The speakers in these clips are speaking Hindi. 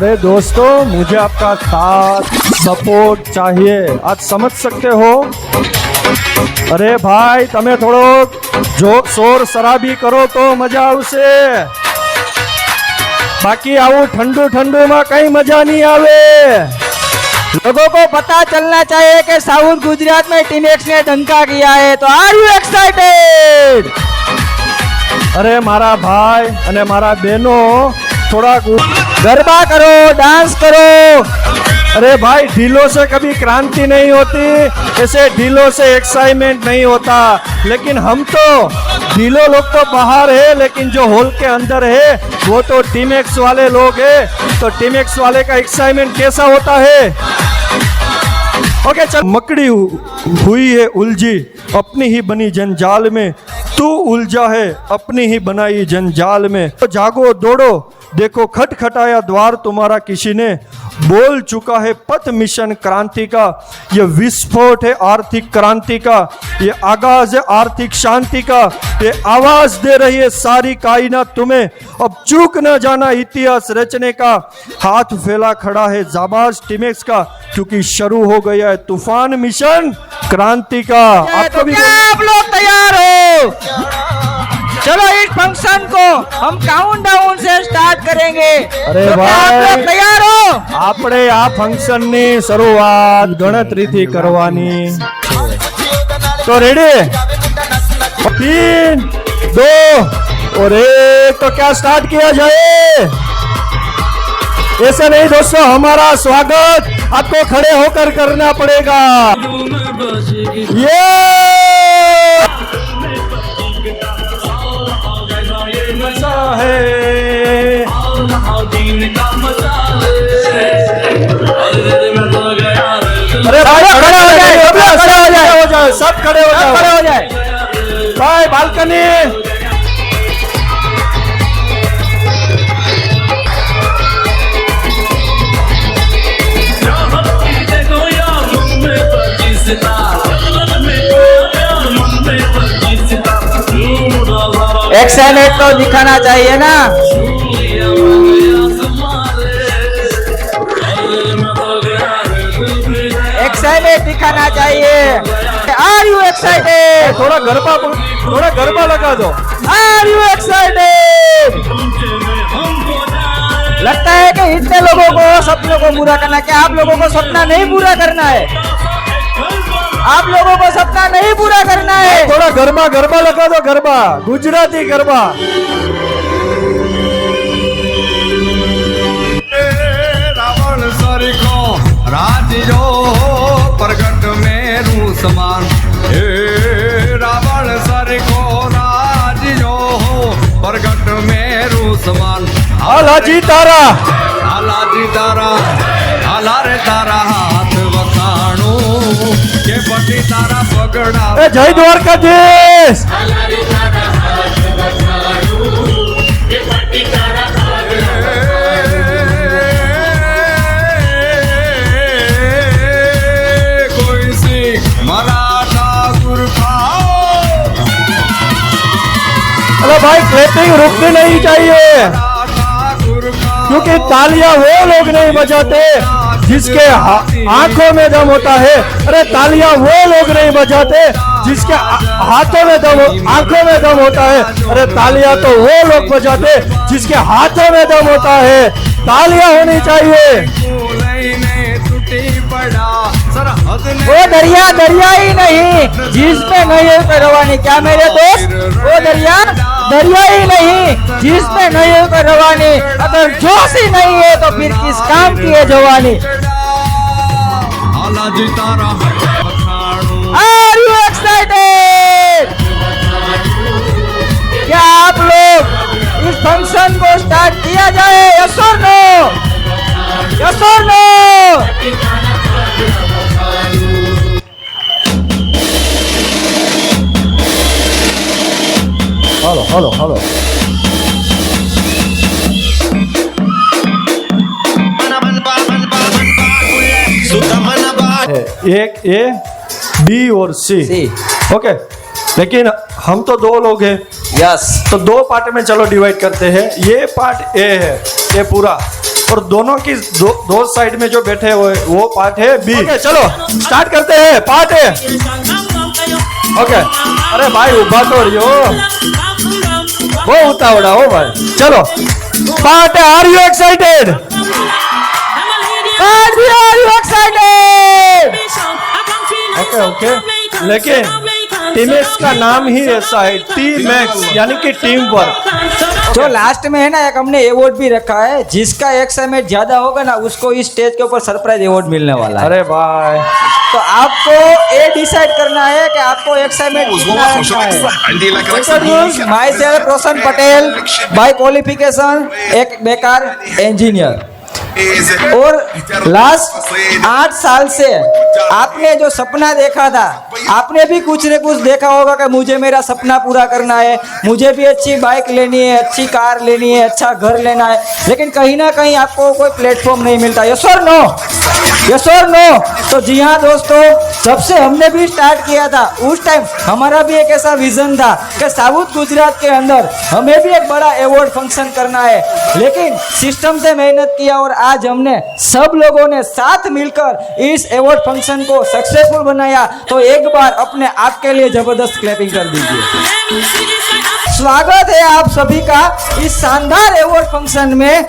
अरे दोस्तों, मुझे आपका साथ सपोर्ट चाहिए। आज समझ सकते हो। अरे भाई, તમે થોડો જોક શોર શરાબી કરો તો મજા આવશે। બાકી આવું ઠંડુ ઠંડુમાં કઈ મજા નહીં આવે। लोगों को पता चलना चाहिए कि साउथ गुजरात में टीम एक्स ने डंका किया है। तो आर यू एक्साइटेड? अरे मारा भाई અને મારા બહેનો थोड़ा गरबा करो, डांस करो। अरे भाई, ढीलों से कभी क्रांति नहीं होती, ऐसे ढीलों से एक्साइटमेंट नहीं होता। लेकिन हम तो ढीलो लोग तो बाहर है, लेकिन जो हॉल के अंदर है वो तो टीम एक्स वाले लोग हैं। तो टीम एक्स वाले का एक्साइटमेंट कैसा होता है? ओके चल। मकड़ी हुई है उलझी अपनी ही बनी जंजाल में, तू उलझा है अपनी ही बनाई जंजाल में। तो जागो दौड़ो, देखो खटखटाया द्वार तुम्हारा किसी ने, बोल चुका है पथ मिशन क्रांति का। ये विस्फोट है आर्थिक क्रांति का, ये आगाज है आर्थिक शांति का। ये आवाज दे रही है सारी कायनात तुम्हें, अब चूक न जाना इतिहास रचने का। हाथ फैला खड़ा है जाबाज टीम एक्स का, क्योंकि शुरू हो गया है तूफान मिशन क्रांति का। तो क्या आप लोग तैयार हो? चलो इस फंक्शन को हम काउंटडाउन से स्टार्ट करेंगे। अरे तो क्या आप लोग तैयार हो? આપણે આ ફંક્શન ની શરૂઆત ગણતરીથી કરવાની। તો રેડી? 3, 2 और 1 तो क्या स्टार्ट किया जाए? ऐसे नहीं दोस्तों, हमारा स्वागत आपको खड़े होकर करना पड़ेगा। ये मजा है। अरे भाई खड़े हो जाए, सब खड़े हो जाए भाई। बालकनी एक्साइटेड तो दिखाना चाहिए ना। एक्साइटेड दिखाना चाहिए। Are you excited? थोड़ा गरबा लगा दो। Are you excited? लगता है कि इतने लोगों को सपनों को पूरा करना है। क्या आप लोगों को सपना नहीं पूरा करना है? आप लोगों को सपना नहीं पूरा करना है? थोड़ा गरबा लगा दो। गरबा, गुजराती गरबा। रावण सरिखो राजियो प्रगट मेरू समान। हे रावण सरिखो राजियो प्रगट मेरू समान। आलाजी तारा, आलाजी तारा, आला रे तारा हाथ वखाणू के पटी तारा पगड़ा। ए जय द्वारकाधीश। कोई सिख मराठा गुरखा। अरे भाई, क्लैपिंग रुकनी नहीं चाहिए, क्योंकि तालियां वो लोग नहीं बजाते जिसके आंखों में दम होता है। अरे तालियां वो लोग नहीं बजाते जिसके हाथों में दम, आंखों में दम होता है। अरे तालियां तो वो लोग बजाते जिसके हाथों में दम होता है। तालियां होनी चाहिए। वो दरिया ही नहीं जिसमें नहीं है रवानी। क्या मेरे दोस्त? वो दरिया ही नहीं जिसमें नहीं है रवानी। अगर जोश ही नहीं है तो फिर किस काम की है जवानी? Are you excited? क्या आप लोग इस फंक्शन को स्टार्ट किया जाए? यस और नो? यस और नो? हेलो एक ए, बी और सी। ओके, लेकिन हम तो 2 लोग हैं। यस। तो 2 पार्ट में चलो डिवाइड करते हैं। ये पार्ट ए है, ये पूरा और दोनों की दो साइड में जो बैठे हुए वो पार्ट है बी। ओके चलो स्टार्ट करते हैं, पार्ट है। ओके अरे भाई उभा तो रही हो, वो उतावड़ा हो भाई। चलो पार्ट है, are you excited? Are you excited? Okay okay, लेकिन टीमएक्स का नाम ही ऐसा है, टीमएक्स यानी कि टीम वर्क। जो लास्ट में है ना, एक हमने अवार्ड भी रखा है, जिसका एक्साइटमेंट ज्यादा होगा ना उसको इस स्टेज के ऊपर सरप्राइज अवार्ड मिलने वाला है। अरे भाई तो आपको ये डिसाइड करना है कि आपको एक्साइटमेंट कितना रखना है। Introduce myself Roshan Patel, by qualification एक बेकार इंजीनियर। और लास्ट 8 साल से आपने जो सपना देखा था, आपने भी कुछ न कुछ देखा होगा कि मुझे मेरा सपना पूरा करना है, मुझे भी अच्छी बाइक लेनी है, अच्छी कार लेनी है, अच्छा घर लेना है, लेकिन कहीं ना कहीं आपको कोई प्लेटफॉर्म नहीं मिलता। यस और नो? यस और नो? तो जी हाँ दोस्तों, जब से हमने भी स्टार्ट किया था उस टाइम हमारा भी एक ऐसा विजन था कि साउथ गुजरात के अंदर हमें भी एक बड़ा अवार्ड फंक्शन करना है, लेकिन सिस्टम से मेहनत किया और आज हमने सब लोगों ने साथ मिलकर इस अवार्ड फंक्शन को सक्सेसफुल बनाया। तो एक बार अपने आप के लिए जबरदस्त क्लैपिंग कर दीजिए। स्वागत है आप सभी का इस शानदार अवार्ड फंक्शन में,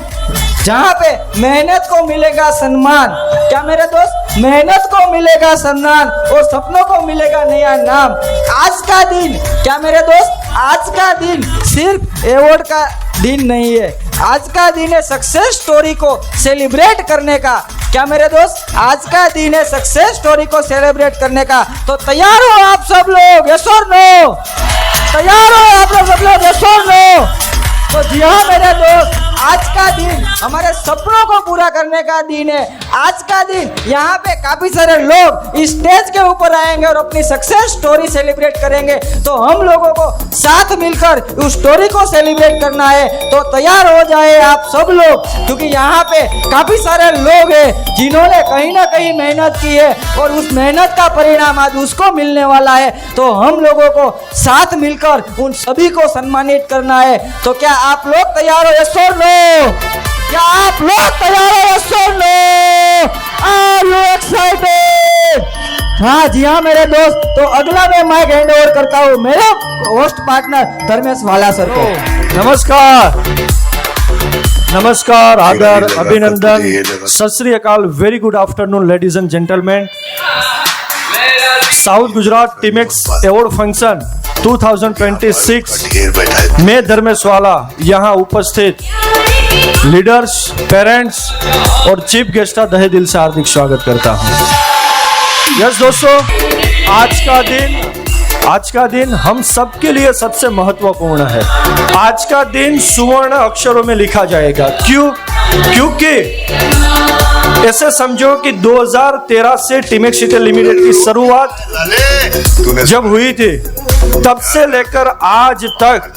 जहाँ पे मेहनत को मिलेगा सम्मान। क्या मेरे दोस्त? मेहनत को मिलेगा सम्मान और सपनों को मिलेगा नया नाम। आज का दिन, क्या मेरे दोस्त, आज का दिन सिर्फ अवार्ड का दिन नहीं है, आज का दिन है सक्सेस स्टोरी को सेलिब्रेट करने का। क्या मेरे दोस्त? आज का दिन है सक्सेस स्टोरी को सेलिब्रेट करने का। तो तैयार हो आप सब लोग? यस और नो? तैयार हो आप लोग सब लोग? यस और नो? तो जी हाँ मेरे दोस्त, आज का दिन हमारे सपनों को पूरा करने का दिन है। आज का दिन यहाँ पे काफी सारे लोग इस स्टेज के ऊपर आएंगे और अपनी सक्सेस स्टोरी सेलिब्रेट करेंगे। तो हम लोगों को साथ मिलकर उस स्टोरी को सेलिब्रेट करना है। तो तैयार हो जाए आप सब लोग, क्योंकि यहाँ पे काफी सारे लोग हैं जिन्होंने कहीं ना कहीं मेहनत की है और उस मेहनत का परिणाम आज उसको मिलने वाला है। तो हम लोगों को साथ मिलकर उन सभी को सम्मानित करना है। तो क्या आप लोग तैयार हो? यस और नो? क्या आप लोग तैयार हो? यस और नो? Are you excited? हाँ जी हाँ मेरे दोस्त, तो अगला मैं माइक हैंड ओवर करता हूँ मेरे होस्ट पार्टनर धर्मेश वाला सर को। नमस्कार, नमस्कार, आदर, अभिनंदन, Sat Shri Akal, very good afternoon ladies and gentleman. South Gujarat Teamex award function 2026 में धर्मेश वाला यहाँ उपस्थित लीडर्स, पेरेंट्स और चीफ गेस्ट का तहे दिल से हार्दिक स्वागत करता हूँ। यस दोस्तों, आज का दिन हम सबके लिए सबसे महत्वपूर्ण है। आज का दिन सुवर्ण अक्षरों में लिखा जाएगा। क्यों? क्योंकि ऐसे समझो कि 2013 से टीमएक्स रिटेल लिमिटेड की शुरुआत जब हुई थी, तब से लेकर आज तक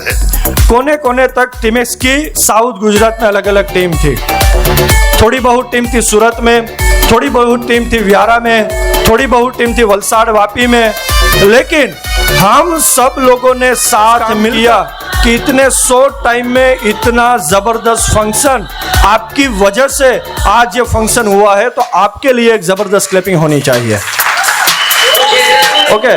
कोने कोने तक टीमएक्स की साउथ गुजरात में अलग अलग टीम थी। थोड़ी बहुत टीम थी सूरत में, थोड़ी बहुत टीम थी व्यारा में, थोड़ी बहुत टीम थी वलसाड़ वापी में, लेकिन हम सब लोगों ने साथ मिल किया कि इतने शॉर्ट टाइम में इतना जबरदस्त फंक्शन आपकी वजह से आज ये फंक्शन हुआ है। तो आपके लिए एक जबरदस्त क्लैपिंग होनी चाहिए। ओके,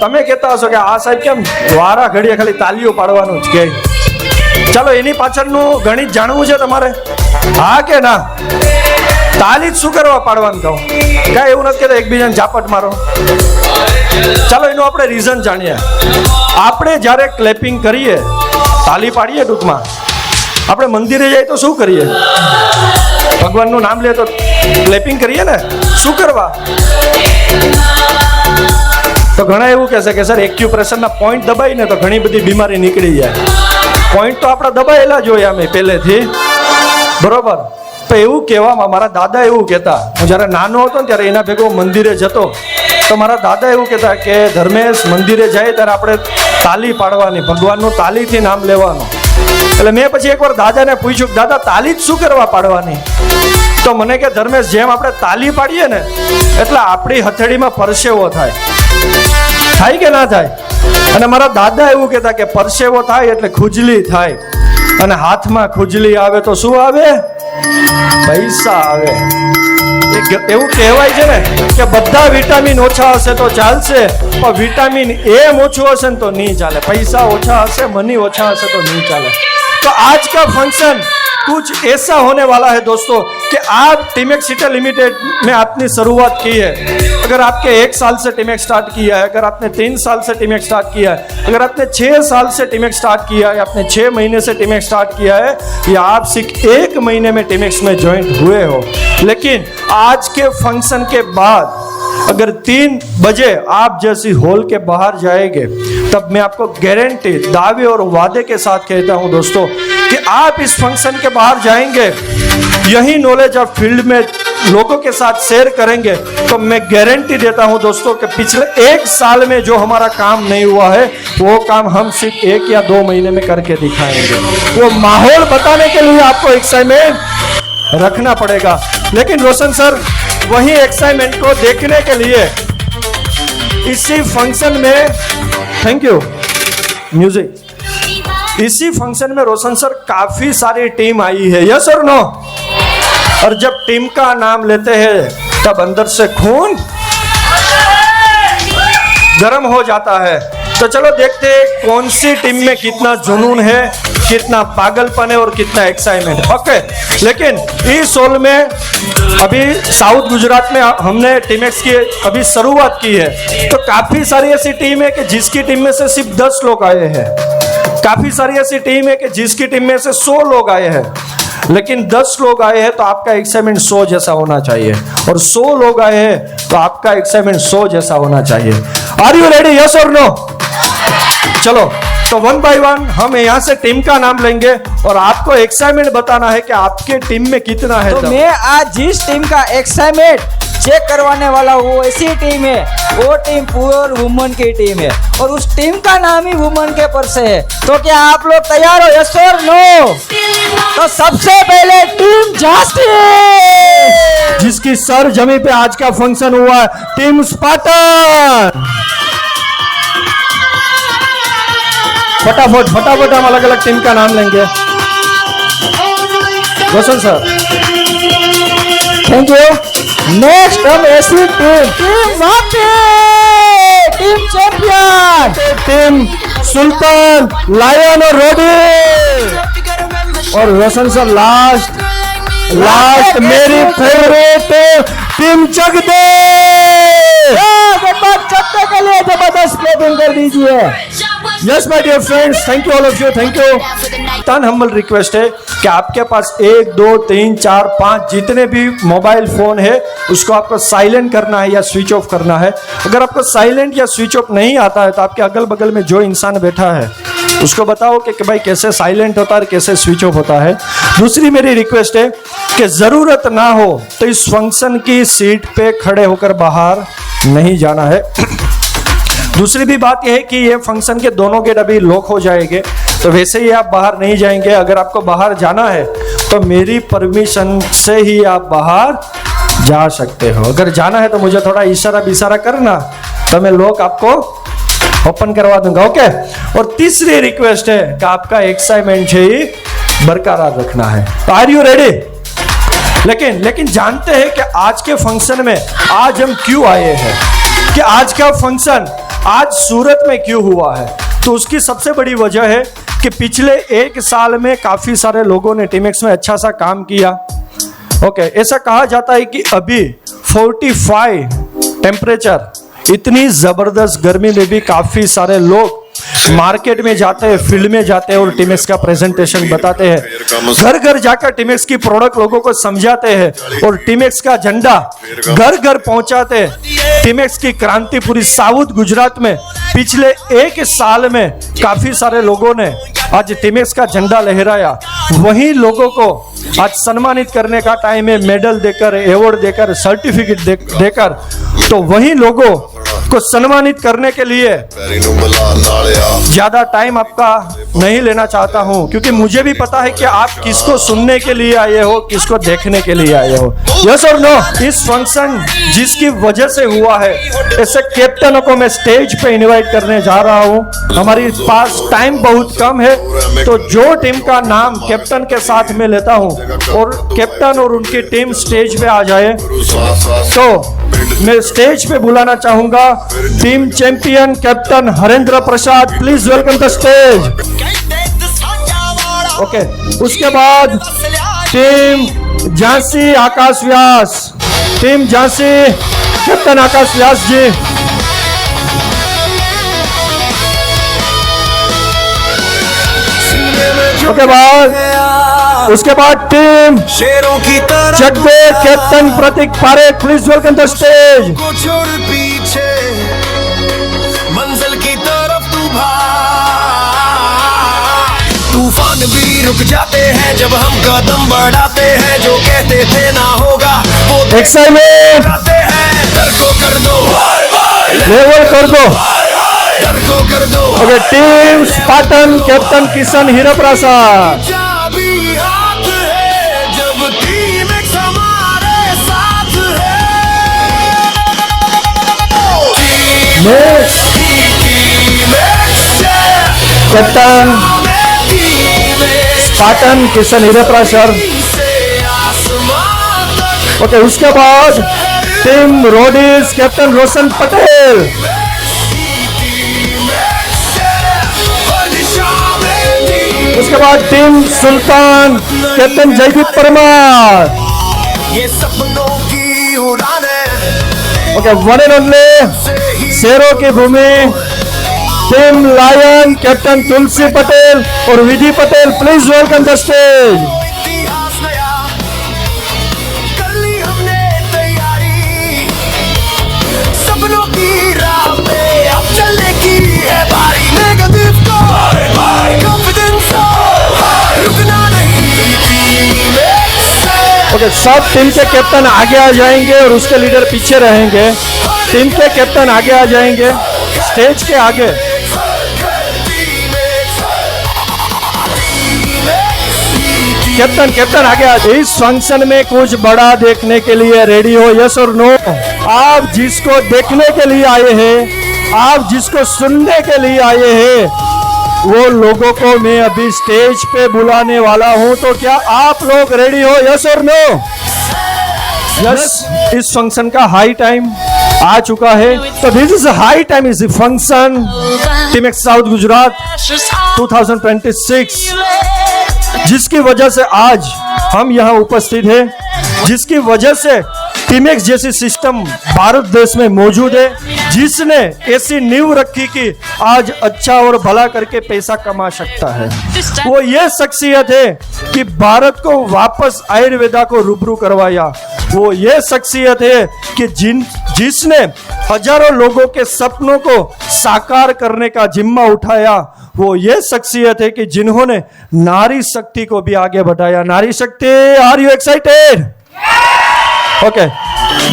તમે કહેતા હશો કે આ સાહેબ કેમ વારા ઘડીએ ખાલી તાલીઓ પાડવાનું જ કે, ચાલો એની પાછળનું ગણિત જાણવું છે તમારે? હા કે ના? તાલી જ શું કરવા પાડવાનું કહું? કાંઈ એવું નથી કહેતા એકબીજાને ઝાપટ મારો। ચાલો એનું આપણે રીઝન જાણીએ। આપણે જ્યારે ક્લેપિંગ કરીએ, તાલી પાડીએ, ટૂંકમાં આપણે મંદિરે જઈએ તો શું કરીએ? ભગવાનનું નામ લે તો ક્લેપિંગ કરીએ ને, શું કરવા? તો ઘણા એવું કહેશે કે સર એક્યુપ્રેશરના પોઈન્ટ દબાઈને તો ઘણી બધી બીમારી નીકળી જાય। પોઈન્ટ તો આપણા દબાયેલા જ હોય અમે પહેલેથી, બરોબર? તો એવું કહેવામાં મારા દાદા એવું કહેતા, હું જ્યારે નાનો હતો ને ત્યારે એના ભેગો મંદિરે જતો, તો મારા દાદા એવું કહેતા કે ધર્મેશ મંદિરે જાય ત્યારે આપણે તાલી પાડવાની, ભગવાનનું તાલીથી નામ લેવાનું। એટલે મેં પછી એકવાર દાદાને પૂછ્યું, દાદા તાલી જ શું કરવા પાડવાની? તો મને કે ધર્મેશ, જેમ આપણે તાલી પાડીએ ને એટલે આપણી હથેળીમાં પરસેવો થાય કે ના થાય? અને મારા દાદા એવું કહેતા કે પરસેવો થાય એટલે ખુજલી થાય, અને હાથમાં ખુજલી આવે તો શું આવે? પૈસા આવે. એવું કહેવાય છે ને કે બધા વિટામિન ઓછા હશે તો ચાલશે, પણ વિટામિન એ ઓછું હશે ને તો નહીં ચાલે. પૈસા ઓછા હશે, મની ઓછા હશે તો नहीं ચાલે. तो आज का फंक्शन कुछ ऐसा होने वाला है दोस्तों कि आप टीमेक्स सिटी लिमिटेड में आपने शुरुआत की है. अगर आपके 1 साल से टीमेक्स स्टार्ट किया है, अगर आपने 3 साल से टीमेक्स स्टार्ट किया है, अगर आपने 6 साल से टीमेक्स स्टार्ट किया है, आपने 6 महीने से टीमेक्स स्टार्ट किया है, या आप सिर्फ 1 महीने में टीमेक्स में ज्वाइन हुए हो, लेकिन आज के फंक्शन के बाद अगर 3 बजे आप जैसी हॉल के बाहर जाएंगे, तब मैं आपको गारंटी, दावे और वादे के साथ कहता हूं दोस्तों कि आप इस फंक्शन के बाहर जाएंगे, यही नॉलेज आप फील्ड में लोगों के साथ शेयर करेंगे, तो मैं गारंटी देता हूं दोस्तों कि पिछले 1 साल में जो हमारा काम नहीं हुआ है, वो काम हम सिर्फ 1 या 2 महीने में करके दिखाएंगे. वो माहौल बताने के लिए आपको एक्साइटमेंट रखना पड़ेगा. लेकिन रोशन सर वही एक्साइटमेंट को देखने के लिए इसी फंक्शन में, थैंक यू म्यूजिक, इसी फंक्शन में रोशन सर काफी सारी टीम आई है. यस और नो? और जब टीम का नाम लेते हैं तब अंदर से खून गर्म हो जाता है. तो चलो देखते हैं कौन सी टीम में कितना जुनून है, कितना पागलपन है और कितना एक्साइटमेंट. ओके, लेकिन इस हॉल में अभी साउथ गुजरात में हमने टीमेक्स की अभी शुरुआत की है, तो काफी सारी ऐसी टीम है कि जिसकी टीम में से सिर्फ 10 लोग आए हैं. काफी सारी ऐसी टीम है कि जिसकी टीम में से 100 लोग आए हैं. लेकिन 10 लोग आए हैं तो आपका एक्साइटमेंट 100 जैसा होना चाहिए, और 100 लोग आए हैं तो आपका एक्साइटमेंट 100 जैसा होना चाहिए. Are you ready? यस और नो? चलो, तो 1 बाय 1 हम यहाँ से टीम का नाम लेंगे और आपको एक्साइटमेंट बताना है कि आपके टीम में कितना है. तो मैं आज जिस टीम का एक्साइटमेंट चेक करवाने वाला हूँ, वो ऐसी टीम है, वो टीम प्योर वुमन की टीम है, और उस टीम का नाम ही वुमन के पर से है. तो क्या आप लोग तैयार हो? यस और नो? तो सबसे पहले टीम जस्टिस, जिसकी सर जमी पे आज का फंक्शन हुआ, टीम स्पार्टन. फटाफट हम अलग अलग टीम का नाम लेंगे. Roshan sir, thank you. Next हम ऐसी team champion, team Sultan, lion और रोडी, और रोशन सर लास्ट मेरी फेवरेट टीम चकदे. चकदे के लिए जबरदस्त क्लैपिंग कर दीजिए. Yes my dear friends, thank you all of you, thank you. तन हम्बल रिक्वेस्ट है कि आपके पास 1 2 3 4 5 जितने भी मोबाइल फोन है, उसको आपको साइलेंट करना है या स्विच ऑफ करना है. अगर आपको साइलेंट या स्विच ऑफ नहीं आता है तो आपके अगल बगल में जो इंसान बैठा है उसको बताओ कि भाई कैसे साइलेंट होता है और कैसे स्विच ऑफ होता है. दूसरी मेरी रिक्वेस्ट है कि जरूरत ना हो तो इस फंक्शन की सीट पे खड़े होकर बाहर नहीं जाना है. दूसरी भी बात यह है कि ये फंक्शन के दोनों गेट अभी लॉक हो जाएंगे, तो वैसे ही आप बाहर नहीं जाएंगे. अगर आपको बाहर जाना है तो मेरी परमिशन से ही आप बाहर जा सकते हो. अगर जाना है तो मुझे थोड़ा इशारा करना, तो मैं लॉक आपको ओपन करवा दूंगा. ओके. और तीसरी रिक्वेस्ट है कि आपका एक्साइटमेंट ही बरकरार रखना है. Are you ready? लेकिन जानते हैं कि आज के फंक्शन में आज हम क्यों आए हैं, कि आज का फंक्शन आज सूरत में क्यों हुआ है. तो उसकी सबसे बड़ी वजह है कि पिछले 1 साल में काफी सारे लोगों ने टीमेक्स में अच्छा सा काम किया. ओके, ऐसा कहा जाता है कि अभी 45 टेम्परेचर, इतनी जबरदस्त गर्मी में भी काफी सारे लोग मार्केट में जाते हैं, फील्ड में जाते हैं और टीमेक्स का प्रेजेंटेशन बताते हैं. घर घर जाकर टीमेक्स की प्रोडक्ट लोगों को समझाते हैं और टीमेक्स का झंडा घर घर पहुंचाते हैं. टीमेक्स की क्रांति पूरी साउथ गुजरात में पिछले 1 साल में काफी सारे लोगों ने आज टीमेक्स का झंडा लहराया. वही लोगों को आज सम्मानित करने का टाइम है, मेडल देकर, अवार्ड देकर, सर्टिफिकेट देकर. तो वही लोगों को सम्मानित करने के लिए ज्यादा टाइम आपका नहीं लेना चाहता हूं, क्योंकि मुझे भी पता है कि आप किसको सुनने के लिए आए हो, किसको देखने के लिए आए हो। यस और नो? इस फंक्शन जिसकी वजह से हुआ है, ऐसे कैप्टनों को मैं स्टेज पे इनवाइट करने जा रहा हूं। हमारे पास टाइम बहुत कम है, तो जो टीम का नाम कैप्टन के साथ में लेता हूं और कैप्टन और उनकी टीम स्टेज पे आ जाए, तो मैं स्टेज पे बुलाना चाहूंगा team Champion captain Harendra Prasad. Please welcome the stage. Okay, उसके बाद team Jhansi Akash Vyas, team Jhansi captain Akash Vyas ji. उसके बाद टीम शेरों की तरह चकबे captain Prateek Parekh. Please welcome the stage. को छोड़ पीछे मंजिल की तरफ तू भाग। तूफान भी रुक जाते हैं जब हम कदम बढ़ाते हैं, जो कहते थे ना होगा वो एक्साइटमेंट कहते हैं। डर को कर दो, लेवल कर दो। डर को कर दो। Okay, team Spartan captain Kishan Hiraprasad. चाबी हाथ है जब टीम एक हमारे साथ है। Captain Spartan Kishan Hiraprasad. Okay, उसके बाद team Roadies captain Roshan Patel. उसके बाद टीम सुल्तान कैप्टन जयदीप परमार। ये सपनों की उड़ान है। ओके, वन एंड ओनली शेरों की भूमि team Lion captain Tulsi Patel और Vidhi Patel. Please welcome the stage. इतिहास नया कर ली हमने तैयारी, सपनों की राह पे अब चलने की है बारी। नेगेटिव को कॉन्फिडेंस रुकना नहीं। ओके, सब टीम के कैप्टन आगे आ जाएंगे और उसके लीडर पीछे रहेंगे। टीम के कैप्टन आगे आ जाएंगे स्टेज के आगे। कैप्टन आगे आ। इस फंक्शन में कुछ बड़ा देखने के लिए रेडी हो? यस और नो? आप जिसको देखने के लिए आए हैं, आप जिसको सुनने के लिए आए हैं, वो लोगों को मैं अभी स्टेज पे बुलाने वाला हूं। तो क्या आप लोग रेडी हो? यस और नो? यस। इस फंक्शन का हाई टाइम आ चुका है। तो this is high time is function team x south Gujarat 2026, जिसकी वजह से आज हम यहाँ उपस्थित हैं, जिसकी वजह से टीम एक्स जैसी सिस्टम भारत देश में मौजूद है, जिसने ऐसी नींव रखी कि आज अच्छा और भला करके पैसा कमा सकता है। वो ये शख्सियत है कि भारत को वापस आयुर्वेदा को रूबरू करवाया। वो ये शख्सियत है कि जिसने हजारों लोगों के सपनों को साकार करने का जिम्मा उठाया। वो ये शख्सियत है कि जिन्होंने नारी शक्ति को भी आगे बढ़ाया। नारी शक्ति, आर यू एक्साइटेड? ओके,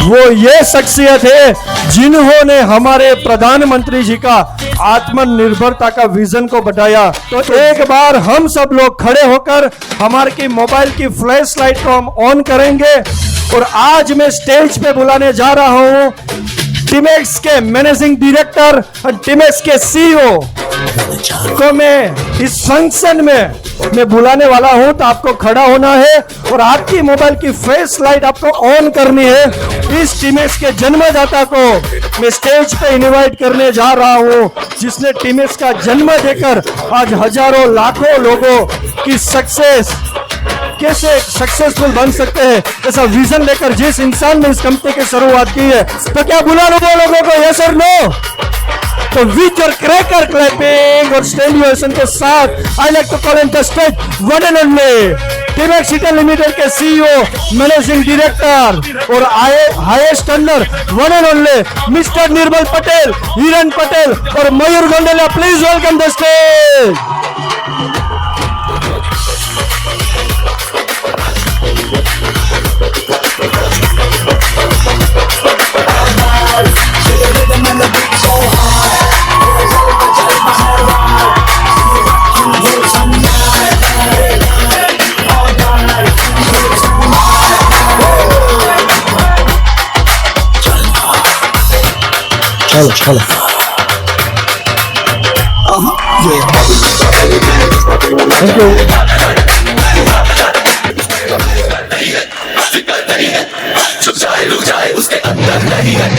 वो ये शख्सियत है जिन्होंने हमारे प्रधानमंत्री जी का आत्मनिर्भरता का विजन को बढ़ाया। तो एक बार हम सब लोग खड़े होकर हमारे की मोबाइल की फ्लैश लाइट को हम ऑन करेंगे और आज मैं स्टेज पे बुलाने जा रहा हूं टीमेक्स के मैनेजिंग डायरेक्टर और टीमेक्स के सीईओ को मैं इस फंक्शन में मैं बुलाने वाला हूं। तो आपको खड़ा होना है और आपकी मोबाइल की फ्लैश लाइट आपको ऑन करनी है। इस टीमेक्स के जन्मदाता को मैं स्टेज पे इनवाइट करने जा रहा हूं, जिसने टीमेक्स का जन्म देकर आज हजारों लाखों लोगों की सक्सेस कैसे सक्सेसफुल बन सकते हैं ऐसा विजन लेकर जिस इंसान ने इस कंपनी की शुरुआत की है। तो क्या बुला लो लोगों को? यस और नो? तो विथ योर क्रैकर क्लैपिंग और स्टेलियोशन के साथ I like to call in the stage one and only Teamex India limited के सीईओ, मैनेजिंग डायरेक्टर और highest earner one and only mister Nirmal Patel, Hiran Patel और Mayur Gondaliya. Please welcome the stage. चलो चलो थैंक यू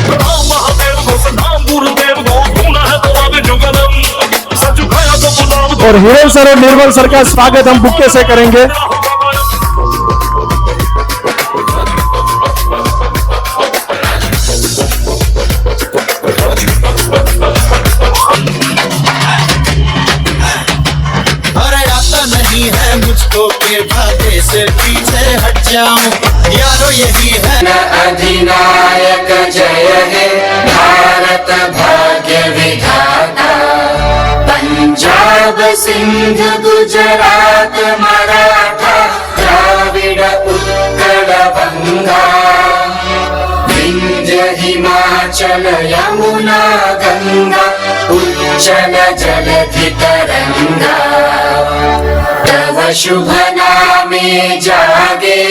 प्रणाम महादेव को सलाम गुरुदेव को सुना है तो आगे जो कदम सच खाया तो गुलाब और हिरेन सर और निर्मल सर का स्वागत हम बुक्के से करेंगे। अरे आता नहीं है मुझको के भागे से पीछे हट जाऊं यारो यही है अधिनायक जय हे भारत भाग्य विधाता पंजाब सिंध गुजरात मराठा द्राविड उत्कल बंगा विंध्य हिमाचल यमुना गंगा उच्चल जलधि तरंगा तव शुभ नामे जागे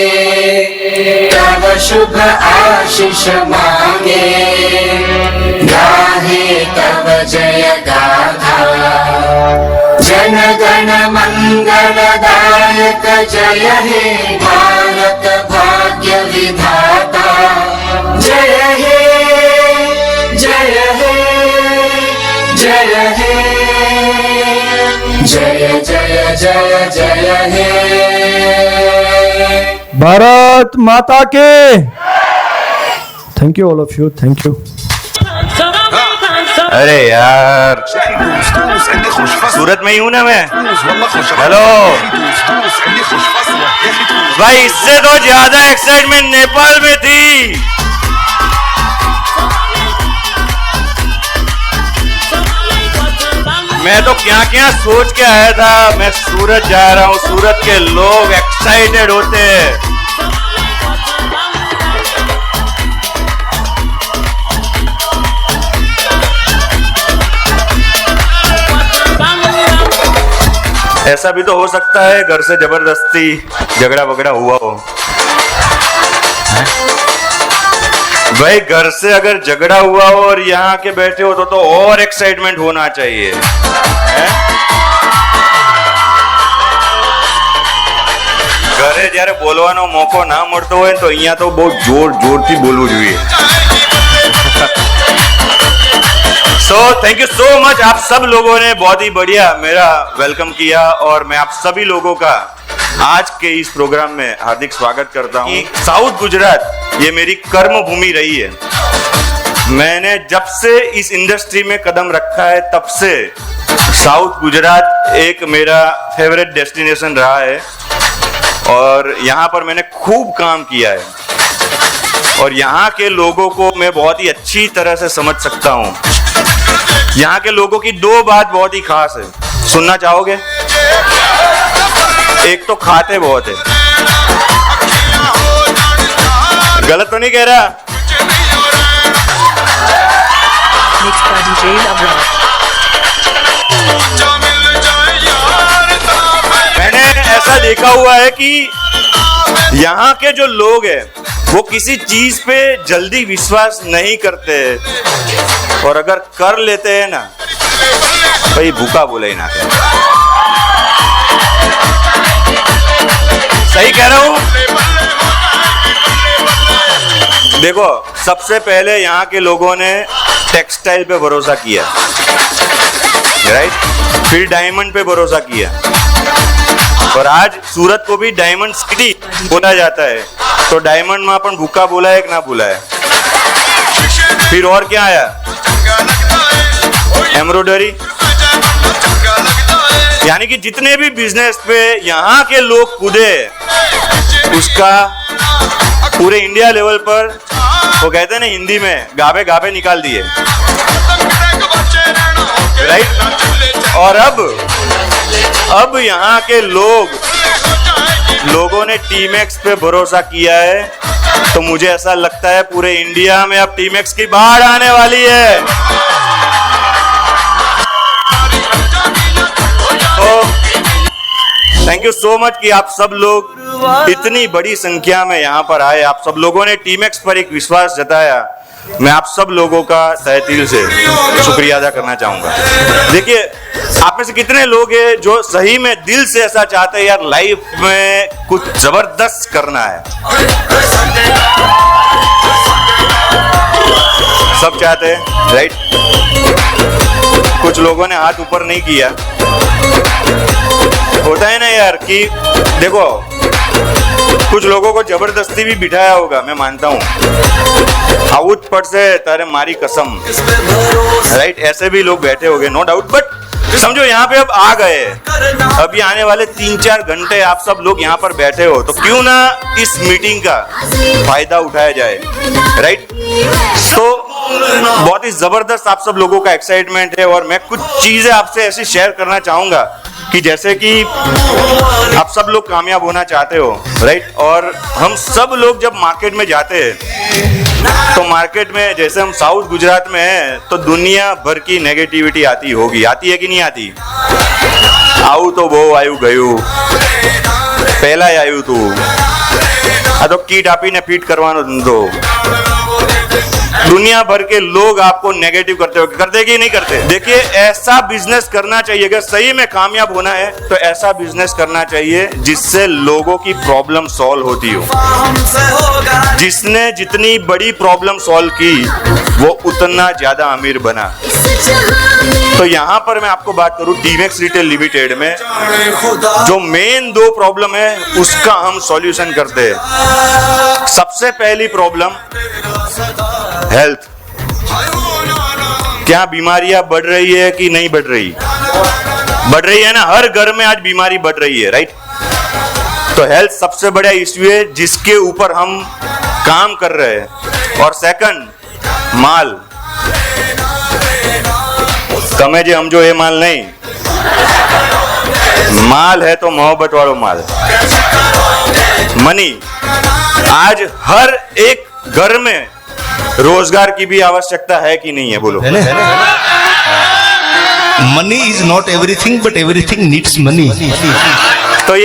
तव शुभ आशीष मांगे गाहे तव जय गाथा जन गण मंगलदायक जय हे भारत भाग्य विधाता जय हे जय हे जय हे जय जय जय जय हे भारत माता के। Thank you all of you, thank you. अरे यार सूरत में ही हूं ना मैं। हेलो भाई, इससे तो ज्यादा एक्साइटमेंट नेपाल में थी। मैं तो क्या क्या सोच के आया था। मैं सूरत जा रहा हूँ, सूरत के लोग एक्साइटेड होते हैं। ऐसा भी तो हो सकता है घर से जबरदस्ती झगड़ा वगड़ा हुआ हो। भाई घर से अगर झगड़ा हुआ हो और यहाँ के बैठे हो तो और एक्साइटमेंट होना चाहिए है? घरे जયારે બોલવાનો મોકો ના મળતો હોય તો અહીંયા તો બહુ જોરથી બોલવું જોઈએ। So thank you so much. आप सब लोगों ने बहुत ही बढ़िया मेरा वेलकम किया और मैं आप सभी लोगों का आज के इस प्रोग्राम में हार्दिक स्वागत करता हूँ। साउथ गुजरात ये मेरी कर्म भूमि रही है। मैंने जब से इस इंडस्ट्री में कदम रखा है तब से साउथ गुजरात एक मेरा फेवरेट डेस्टिनेशन रहा है और यहाँ पर मैंने खूब काम किया है और यहाँ के लोगों को मैं बहुत ही अच्छी तरह से समझ सकता हूँ। यहाँ के लोगों की दो बात बहुत ही खास है, सुनना चाहोगे? एक तो खाते बहुत है। गलत तो नहीं कह रहा? मैंने ऐसा देखा हुआ है कि यहाँ के जो लोग हैं वो किसी चीज पे जल्दी विश्वास नहीं करते और अगर कर लेते हैं ना भाई भूखा बोले ही ना करे। सही कह रहा हूं? देखो सबसे पहले यहाँ के लोगों ने टेक्सटाइल पे भरोसा किया, राइट? फिर डायमंड पे भरोसा किया और आज सूरत को भी डायमंड सिटी बोला जाता है। तो डायमंड में अपन भूखा बोला है कि ना बोला है? फिर और क्या आया? एम्ब्रॉयडरी। यानी कि जितने भी बिजनेस पे यहाँ के लोग कूदे उसका पूरे इंडिया लेवल पर वो कहते हैं ना हिंदी में गाबे गाबे निकाल दिए, राइट? और अब यहाँ के लोगों ने टीमैक्स पे भरोसा किया है तो मुझे ऐसा लगता है पूरे इंडिया में अब टीमैक्स की बाढ़ आने वाली है। तो थैंक यू सो मच कि आप सब लोग इतनी बड़ी संख्या में यहाँ पर आए। आप सब लोगों ने टीमैक्स पर एक विश्वास जताया मैं आप सब लोगों का तहे दिल से शुक्रिया अदा करना चाहूंगा। देखिए, आप में से कितने लोग हैं जो सही में दिल से ऐसा चाहते हैं यार लाइफ में कुछ जबरदस्त करना है? सब चाहते हैं, राइट? कुछ लोगों ने हाथ ऊपर नहीं किया। होता है ना यार कि देखो, कुछ लोगों को जबरदस्ती भी बिठाया होगा, मैं मानता हूँ। आउट पट से तारे मारी कसम, राइट? ऐसे भी लोग बैठे होंगे, नो डाउट। बट समझो यहाँ पे अब आ गए, अभी आने वाले 3-4 घंटे आप सब लोग यहाँ पर बैठे हो, तो क्यों ना इस मीटिंग का फायदा उठाया जाए, राइट? तो बहुत ही जबरदस्त आप सब लोगों का एक्साइटमेंट है और मैं कुछ चीजें आपसे ऐसी शेयर करना चाहूंगा कि जैसे कि आप सब लोग कामयाब होना चाहते हो, राइट? और हम सब लोग जब मार्केट में जाते हैं तो मार्केट में जैसे हम साउथ गुजरात में हैं तो दुनिया भर की नेगेटिविटी आती होगी, आती है कि नहीं आती? आऊ तो बो आयु गयु, पहला आयु तू आ तो कीट आपीने फीट करवानो धंधो। दुनिया भर के लोग आपको नेगेटिव करते कि नहीं करते? देखिए, ऐसा बिजनेस करना चाहिए, अगर सही में कामयाब होना है तो ऐसा बिजनेस करना चाहिए जिससे लोगों की प्रॉब्लम सॉल्व होती हो। जिसने जितनी बड़ी प्रॉब्लम सॉल्व की वो उतना ज्यादा अमीर बना। तो यहाँ पर मैं आपको बात करूं टीमेक्स रिटेल लिमिटेड में जो मेन 2 प्रॉब्लम है उसका हम सॉल्यूशन करते हैं। सबसे पहली प्रॉब्लम हेल्थ। क्या बीमारियां बढ़ रही है कि नहीं बढ़ रही? बढ़ रही है ना, हर घर में आज बीमारी बढ़ रही है, राइट? तो हेल्थ सबसे बड़ा इश्यू है जिसके ऊपर हम काम कर रहे हैं। और सेकंड, माल। कमे जे हम जो ये माल नहीं, माल है तो मोहब्बत वालों माल, मनी। आज हर एक घर में रोजगार की भी आवश्यकता है कि नहीं है? बोलो। Money is not everything but everything needs money. तो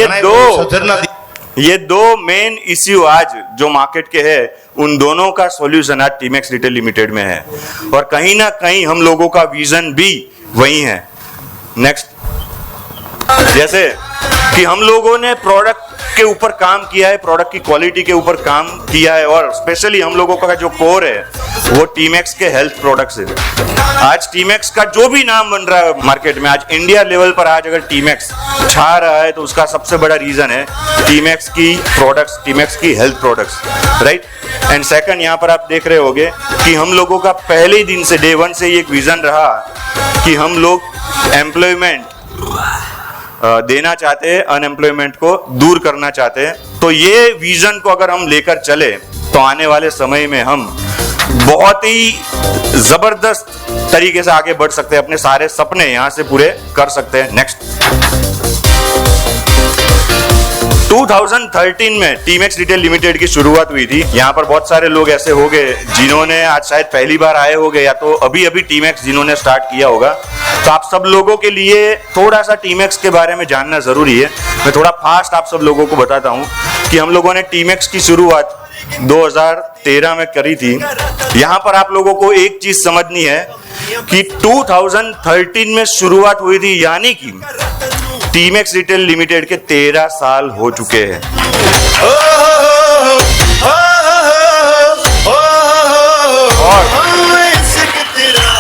ये दो मेन इश्यू आज जो मार्केट के है, उन दोनों का सॉल्यूशन आज टीमेक्स रिटेल लिमिटेड में है और कहीं ना कहीं हम लोगों का विजन भी वही है। नेक्स्ट, जैसे कि हम लोगों ने प्रोडक्ट के ऊपर काम किया है, प्रोडक्ट की क्वालिटी के ऊपर काम किया है और स्पेशली हम लोगों का जो कोर है वो टीमेक्स के हेल्थ प्रोडक्ट्स है। आज टीमेक्स का जो भी नाम बन रहा है मार्केट में, आज इंडिया लेवल पर आज अगर टीमेक्स छा रहा है तो उसका सबसे बड़ा रीजन है टीमेक्स की प्रोडक्ट्स, टीमेक्स की health products, right? And second, यहाँ पर आप देख रहे होंगे कि हम लोगों का पहले ही दिन से डे 1 से एक विजन रहा कि हम लोग एम्प्लॉयमेंट देना चाहते हैं, अनएम्प्लॉयमेंट को दूर करना चाहते हैं। तो ये विजन को अगर हम लेकर चले तो आने वाले समय में हम बहुत ही जबरदस्त तरीके से आगे बढ़ सकते हैं, अपने सारे सपने यहां से पूरे कर सकते हैं। नेक्स्ट, 2013 में टीमेक्स रिटेल लिमिटेड की शुरुआत हुई थी। यहाँ पर बहुत सारे लोग ऐसे हो गए जिन्होंने आज शायद पहली बार आए हो गए या तो अभी अभी टीमेक्स जिन्होंने स्टार्ट किया होगा। तो आप सब लोगों के लिए थोड़ा सा टीमेक्स के बारे में जानना जरूरी है। मैं थोड़ा फास्ट आप सब लोगों को बताता हूँ कि हम लोगों ने टीमेक्स की शुरुआत 2013 में करी थी। यहाँ पर आप लोगों को एक चीज समझनी है कि 2013 में शुरुआत हुई थी, यानी कि टीमेक्स रिटेल लिमिटेड के 13 साल हो चुके हैं। और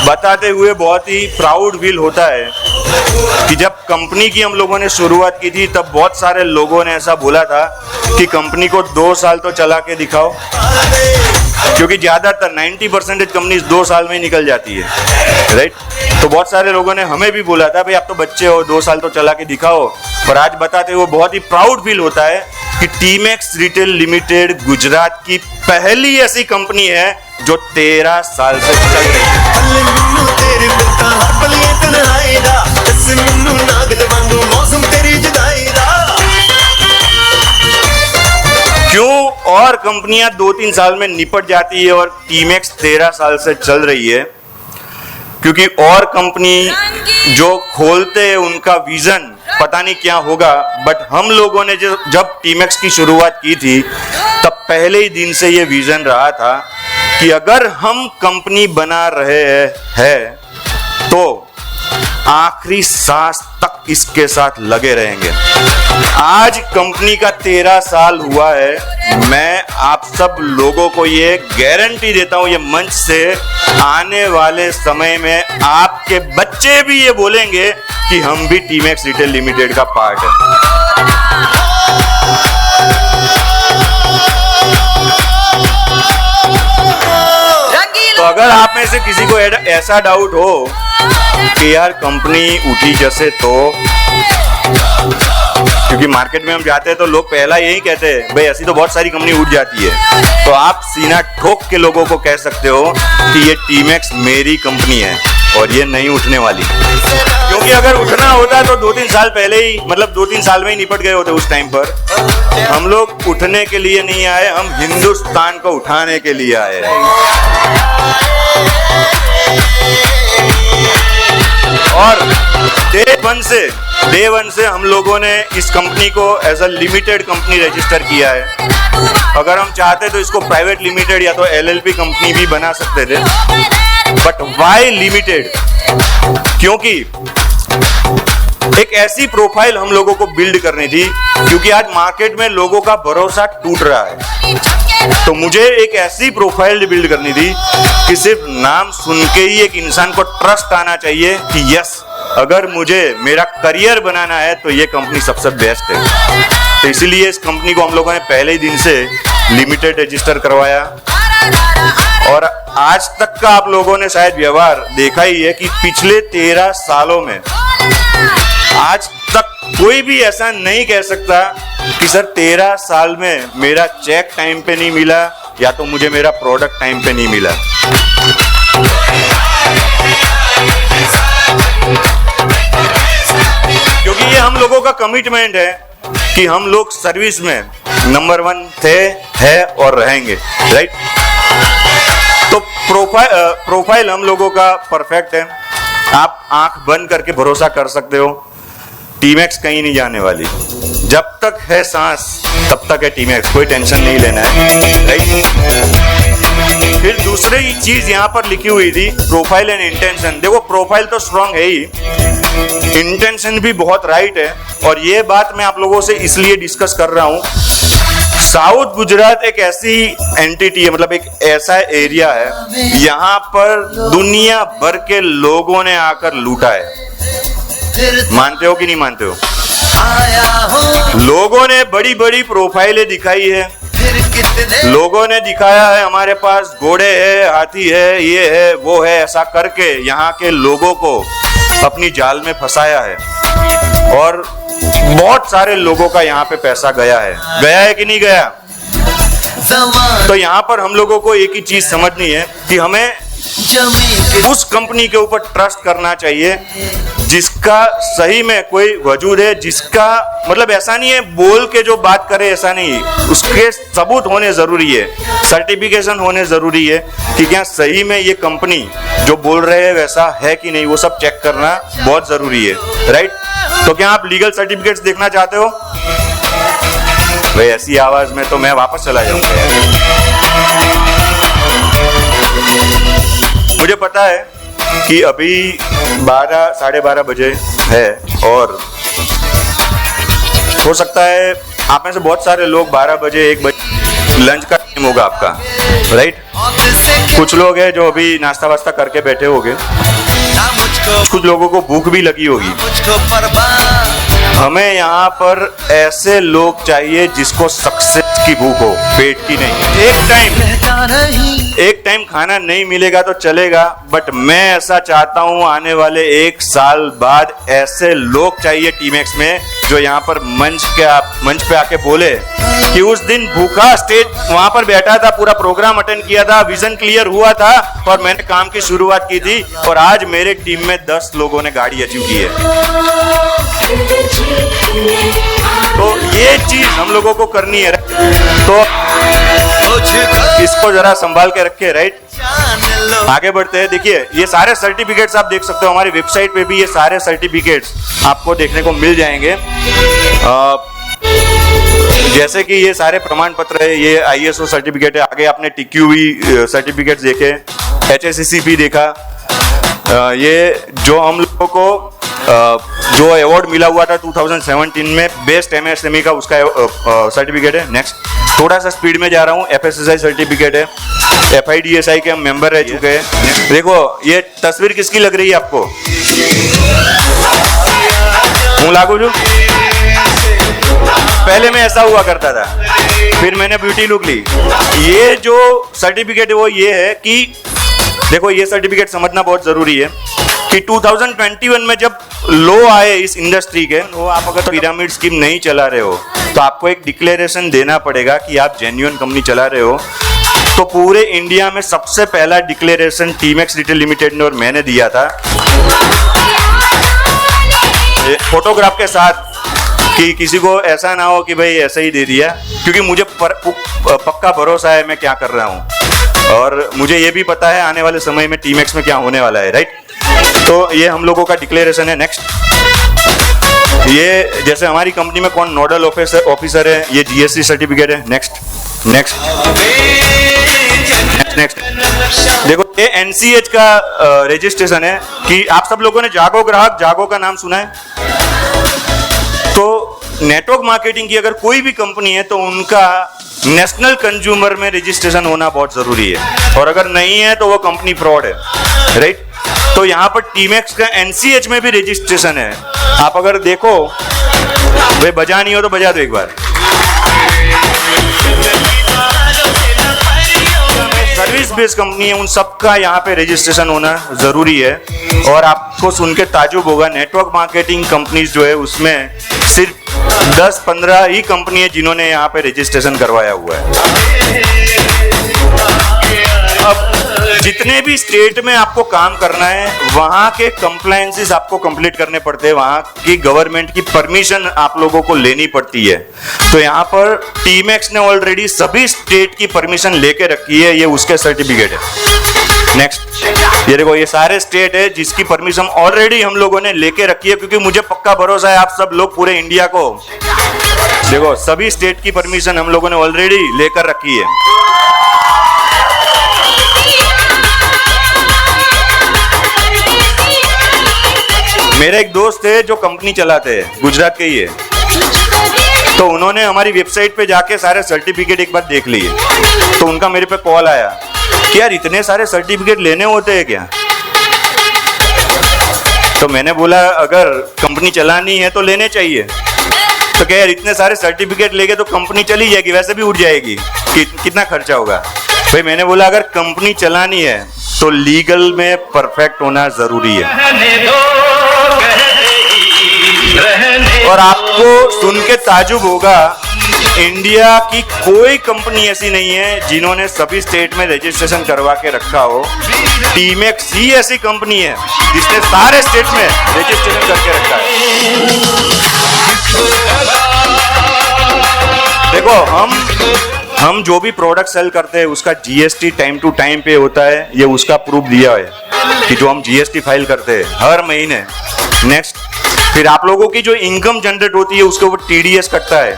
बताते हुए बहुत ही प्राउड फील होता है कि जब कंपनी की हम लोगों ने शुरुआत की थी तब बहुत सारे लोगों ने ऐसा बोला था कि कंपनी को 2 साल तो चला के दिखाओ, क्योंकि ज्यादातर 90% कंपनीज 2 साल में ही निकल जाती है, राइट? तो बहुत सारे लोगों ने हमें भी बोला था भाई आप तो बच्चे हो, 2 साल तो चला के दिखाओ। पर आज बताते हुए बहुत ही प्राउड फील होता है कि टीमेक्स रिटेल लिमिटेड गुजरात की पहली ऐसी कंपनी है जो 13 साल से चल रही है। क्यों और कंपनियां 2-3 साल में निपट जाती है और टीमेक्स 13 साल से चल रही है? क्योंकि और कंपनी जो खोलते हैं उनका विजन पता नहीं क्या होगा, बट हम लोगों ने जब टीमेक्स की शुरुआत की थी तब पहले ही दिन से ये विजन रहा था कि अगर हम कंपनी बना रहे हैं तो आखिरी सांस तक इसके साथ लगे रहेंगे। आज कंपनी का 13 साल हुआ है। मैं आप सब लोगों को ये गारंटी देता हूं, ये मंच से, आने वाले समय में आपके बच्चे भी ये बोलेंगे कि हम भी टीमैक्स रिटेल लिमिटेड का पार्ट है। तो अगर आप में से किसी को ऐसा डाउट हो कि यार कंपनी उठी जैसे, तो क्योंकि मार्केट में हम जाते हैं तो लोग पहला यही कहते हैं भाई ऐसी तो बहुत सारी कंपनी उठ जाती है, तो आप सीना ठोक के लोगों को कह सकते हो कि ये टीमैक्स मेरी कंपनी है और ये नहीं उठने वाली। क्योंकि अगर उठना होता तो 2-3 साल पहले ही, मतलब 2-3 साल में ही निपट गए होते उस टाइम पर। हम लोग उठने के लिए नहीं आए, हम हिंदुस्तान को उठाने के लिए आए हैं। और डे वन से हम लोगों ने इस कंपनी को as a limited company register किया है। अगर हम चाहते तो इसको प्राइवेट लिमिटेड या तो LLP कंपनी भी बना सकते थे, बट वाई लिमिटेड? क्योंकि एक ऐसी प्रोफाइल हम लोगों को बिल्ड करनी थी, क्योंकि आज मार्केट में लोगों का भरोसा टूट रहा है। तो मुझे एक ऐसी प्रोफाइल बिल्ड करनी थी कि सिर्फ नाम सुन के ही एक इंसान को ट्रस्ट आना चाहिए कि यस, अगर मुझे मेरा करियर बनाना है तो ये कंपनी सबसे बेस्ट है। तो इसीलिए इस कंपनी को हम लोगों ने पहले ही दिन से लिमिटेड रजिस्टर करवाया। और आज तक का आप लोगों ने शायद व्यवहार देखा ही है कि पिछले 13 सालों में आज तक कोई भी ऐसा नहीं कह सकता कि सर 13 साल में मेरा चेक टाइम पे नहीं मिला या तो मुझे मेरा प्रोडक्ट टाइम पे नहीं मिला। क्योंकि ये हम लोगों का कमिटमेंट है कि हम लोग सर्विस में नंबर 1 थे, है और रहेंगे, राइट? तो प्रोफाइल हम लोगों का परफेक्ट है। आप आंख बंद करके भरोसा कर सकते हो, टीमैक्स कहीं नहीं जाने वाली। जब तक है सांस तब तक है टीमैक्स, कोई टेंशन नहीं लेना है, राइट? फिर दूसरी चीज यहाँ पर लिखी हुई थी, प्रोफाइल एंड इंटेंशन। देखो, प्रोफाइल तो स्ट्रांग है ही, इंटेंशन भी बहुत राइट है। और ये बात मैं आप लोगों से इसलिए डिस्कस कर रहा हूँ, साउथ गुजरात एक ऐसी एंटिटी है, मतलब एक ऐसा एरिया है, यहाँ पर दुनिया भर के लोगों ने आकर लूटा है। मानते हो कि नहीं मानते हो? लोगों ने बड़ी बड़ी प्रोफाइलें दिखाई है, लोगों ने दिखाया है हमारे पास घोड़े है, हाथी है, ये है, वो है, ऐसा करके यहाँ के लोगों को अपनी जाल में फंसाया है। और बहुत सारे लोगों का यहाँ पे पैसा गया है कि नहीं गया? तो यहाँ पर हम लोगों को एक ही चीज समझनी है कि हमें उस कंपनी के ऊपर ट्रस्ट करना चाहिए जिसका सही में कोई वजूद है, जिसका मतलब ऐसा नहीं है बोल के जो बात करे, ऐसा नहीं, उसके सबूत होने जरूरी है, सर्टिफिकेशन होने जरूरी है कि क्या सही में ये कंपनी जो बोल रहे हैं वैसा है कि नहीं, वो सब चेक करना बहुत जरूरी है, राइट? तो क्या आप लीगल सर्टिफिकेट्स देखना चाहते हो? भाई ऐसी आवाज में तो मैं वापस चला जाऊंगा। मुझे पता है कि अभी 12 साढ़े 12 बजे है और हो सकता है आप में से बहुत सारे लोग 12 बजे 1 बजे लंच का टाइम होगा आपका, राइट? कुछ लोग हैं जो अभी नाश्ता वास्ता करके बैठे होंगे, कुछ लोगों को भूख भी लगी होगी। हमें यहाँ पर ऐसे लोग चाहिए जिसको सक्सेस की भूख हो, पेट की नहीं। एक टाइम खाना नहीं मिलेगा तो चलेगा, बट मैं ऐसा चाहता हूँ आने वाले 1 साल बाद ऐसे लोग चाहिए टीमैक्स में जो यहाँ पर मंच पे आके बोले कि उस दिन भूखा स्टेज वहां पर बैठा था, पूरा प्रोग्राम अटेंड किया था, विजन क्लियर हुआ था और मैंने काम की शुरुआत की थी और आज मेरे टीम में 10 लोगों ने गाड़ी अचीव की है। तो ये चीज हम लोगों को करनी है, तो इसको जरा संभाल के रखे, राइट? आगे बढ़ते हैं। देखिए, ये सारे सर्टिफिकेट्स आप देख सकते हो, हमारी वेबसाइट पे भी ये सारे सर्टिफिकेट्स आपको देखने को मिल जाएंगे। जैसे कि ये सारे प्रमाण पत्र है, ये ISO सर्टिफिकेट है, आगे आपने TQV सर्टिफिकेट देखे, HACCP देखा, ये जो हम लोगों को जो अवार्ड मिला हुआ था 2017 में बेस्ट MSME का, उसका सर्टिफिकेट है। नेक्स्ट, थोड़ा सा स्पीड में जा रहा हूँ। FSSAI सर्टिफिकेट है, FIDSI के हम मेंबर रह चुके हैं। देखो ये तस्वीर किसकी लग रही है आपको? हूँ लागू जो पहले में ऐसा हुआ करता था, फिर मैंने ब्यूटी लुक ली। ये जो सर्टिफिकेट है वो ये है कि देखो, ये सर्टिफिकेट समझना बहुत जरूरी है कि 2021 में जब लो आए इस इंडस्ट्री के, वो आप अगर पिरामिड स्कीम नहीं चला रहे हो तो आपको एक डिक्लेरेशन देना पड़ेगा कि आप जेन्युइन कंपनी चला रहे हो। तो पूरे इंडिया में सबसे पहला डिक्लेरेशन टीमैक्स रिटेल लिमिटेड ने और मैंने दिया था, फोटोग्राफ के साथ, कि किसी को ऐसा ना हो कि भाई ऐसे ही दे दिया, क्योंकि मुझे पक्का भरोसा है मैं क्या कर रहा हूँ और मुझे ये भी पता है आने वाले समय में टीमैक्स में क्या होने वाला है, राइट। तो ये हम लोगों का डिक्लेरेशन है। नेक्स्ट, ये जैसे हमारी कंपनी में कौन नोडल ऑफिसर है, ये GST सर्टिफिकेट है। नेक्स्ट नेक्स्ट नेक्स्ट, देखो ये NCH का रजिस्ट्रेशन है कि आप सब लोगों ने जागो ग्राहक, जागो का नाम सुना है। तो नेटवर्क मार्केटिंग की अगर कोई भी कंपनी है तो उनका नेशनल कंज्यूमर में रजिस्ट्रेशन होना बहुत जरूरी है, और अगर नहीं है तो वो कंपनी फ्रॉड है, राइट। तो यहाँ पर टीमैक्स का NCH में भी रजिस्ट्रेशन है। आप अगर देखो भाई, बजा नहीं हो तो बजा दो एक बार। सर्विस बेस्ड कंपनी है, उन सबका यहाँ पे रजिस्ट्रेशन होना जरूरी है। और आपको सुन के ताजुब होगा, नेटवर्क मार्केटिंग कंपनीज जो है उसमें सिर्फ 10-15 ही कंपनी है जिन्होंने यहाँ पे रजिस्ट्रेशन करवाया हुआ है। अब जितने भी स्टेट में आपको काम करना है, वहां के कंप्लायंसेस आपको कंप्लीट करने पड़ते हैं, वहां की गवर्नमेंट की परमिशन आप लोगों को लेनी पड़ती है। तो यहाँ पर टीमैक्स ने ऑलरेडी सभी स्टेट की परमिशन लेके रखी है, ये उसके सर्टिफिकेट है। नेक्स्ट, ये देखो ये सारे स्टेट है जिसकी परमिशन ऑलरेडी हम लोगों ने लेके रखी है, क्योंकि मुझे पक्का भरोसा है आप सब लोग पूरे इंडिया को, देखो सभी स्टेट की परमिशन हम लोगों ने ऑलरेडी लेकर रखी है। मेरा एक दोस्त है जो कंपनी चलाते हैं, गुजरात के ही है, तो उन्होंने हमारी वेबसाइट पे जाके सारे सर्टिफिकेट एक बार देख लिए। तो उनका मेरे पे कॉल आया कि यार इतने सारे सर्टिफिकेट लेने होते हैं क्या? तो मैंने बोला अगर कंपनी चलानी है तो लेने चाहिए। तो क्या यार इतने सारे सर्टिफिकेट लेके तो कंपनी चली जाएगी, वैसे भी उठ जाएगी, कितना खर्चा होगा? भाई मैंने बोला अगर कंपनी चलानी है तो लीगल में परफेक्ट होना जरूरी है। और आपको सुन के ताजुब होगा, इंडिया की कोई कंपनी ऐसी नहीं है जिन्होंने सभी स्टेट में रजिस्ट्रेशन करवा के रखा हो। टीमैक्स ही ऐसी कंपनी है जिसने सारे स्टेट में रजिस्ट्रेशन करके रखा है। देखो हम जो भी प्रोडक्ट सेल करते हैं उसका GST टाइम टू टाइम पे होता है, ये उसका प्रूफ दिया है कि जो हम GST फाइल करते हैं हर महीने। नेक्स्ट, फिर आप लोगों की जो इनकम जनरेट होती है उसके ऊपर TDS कटता है।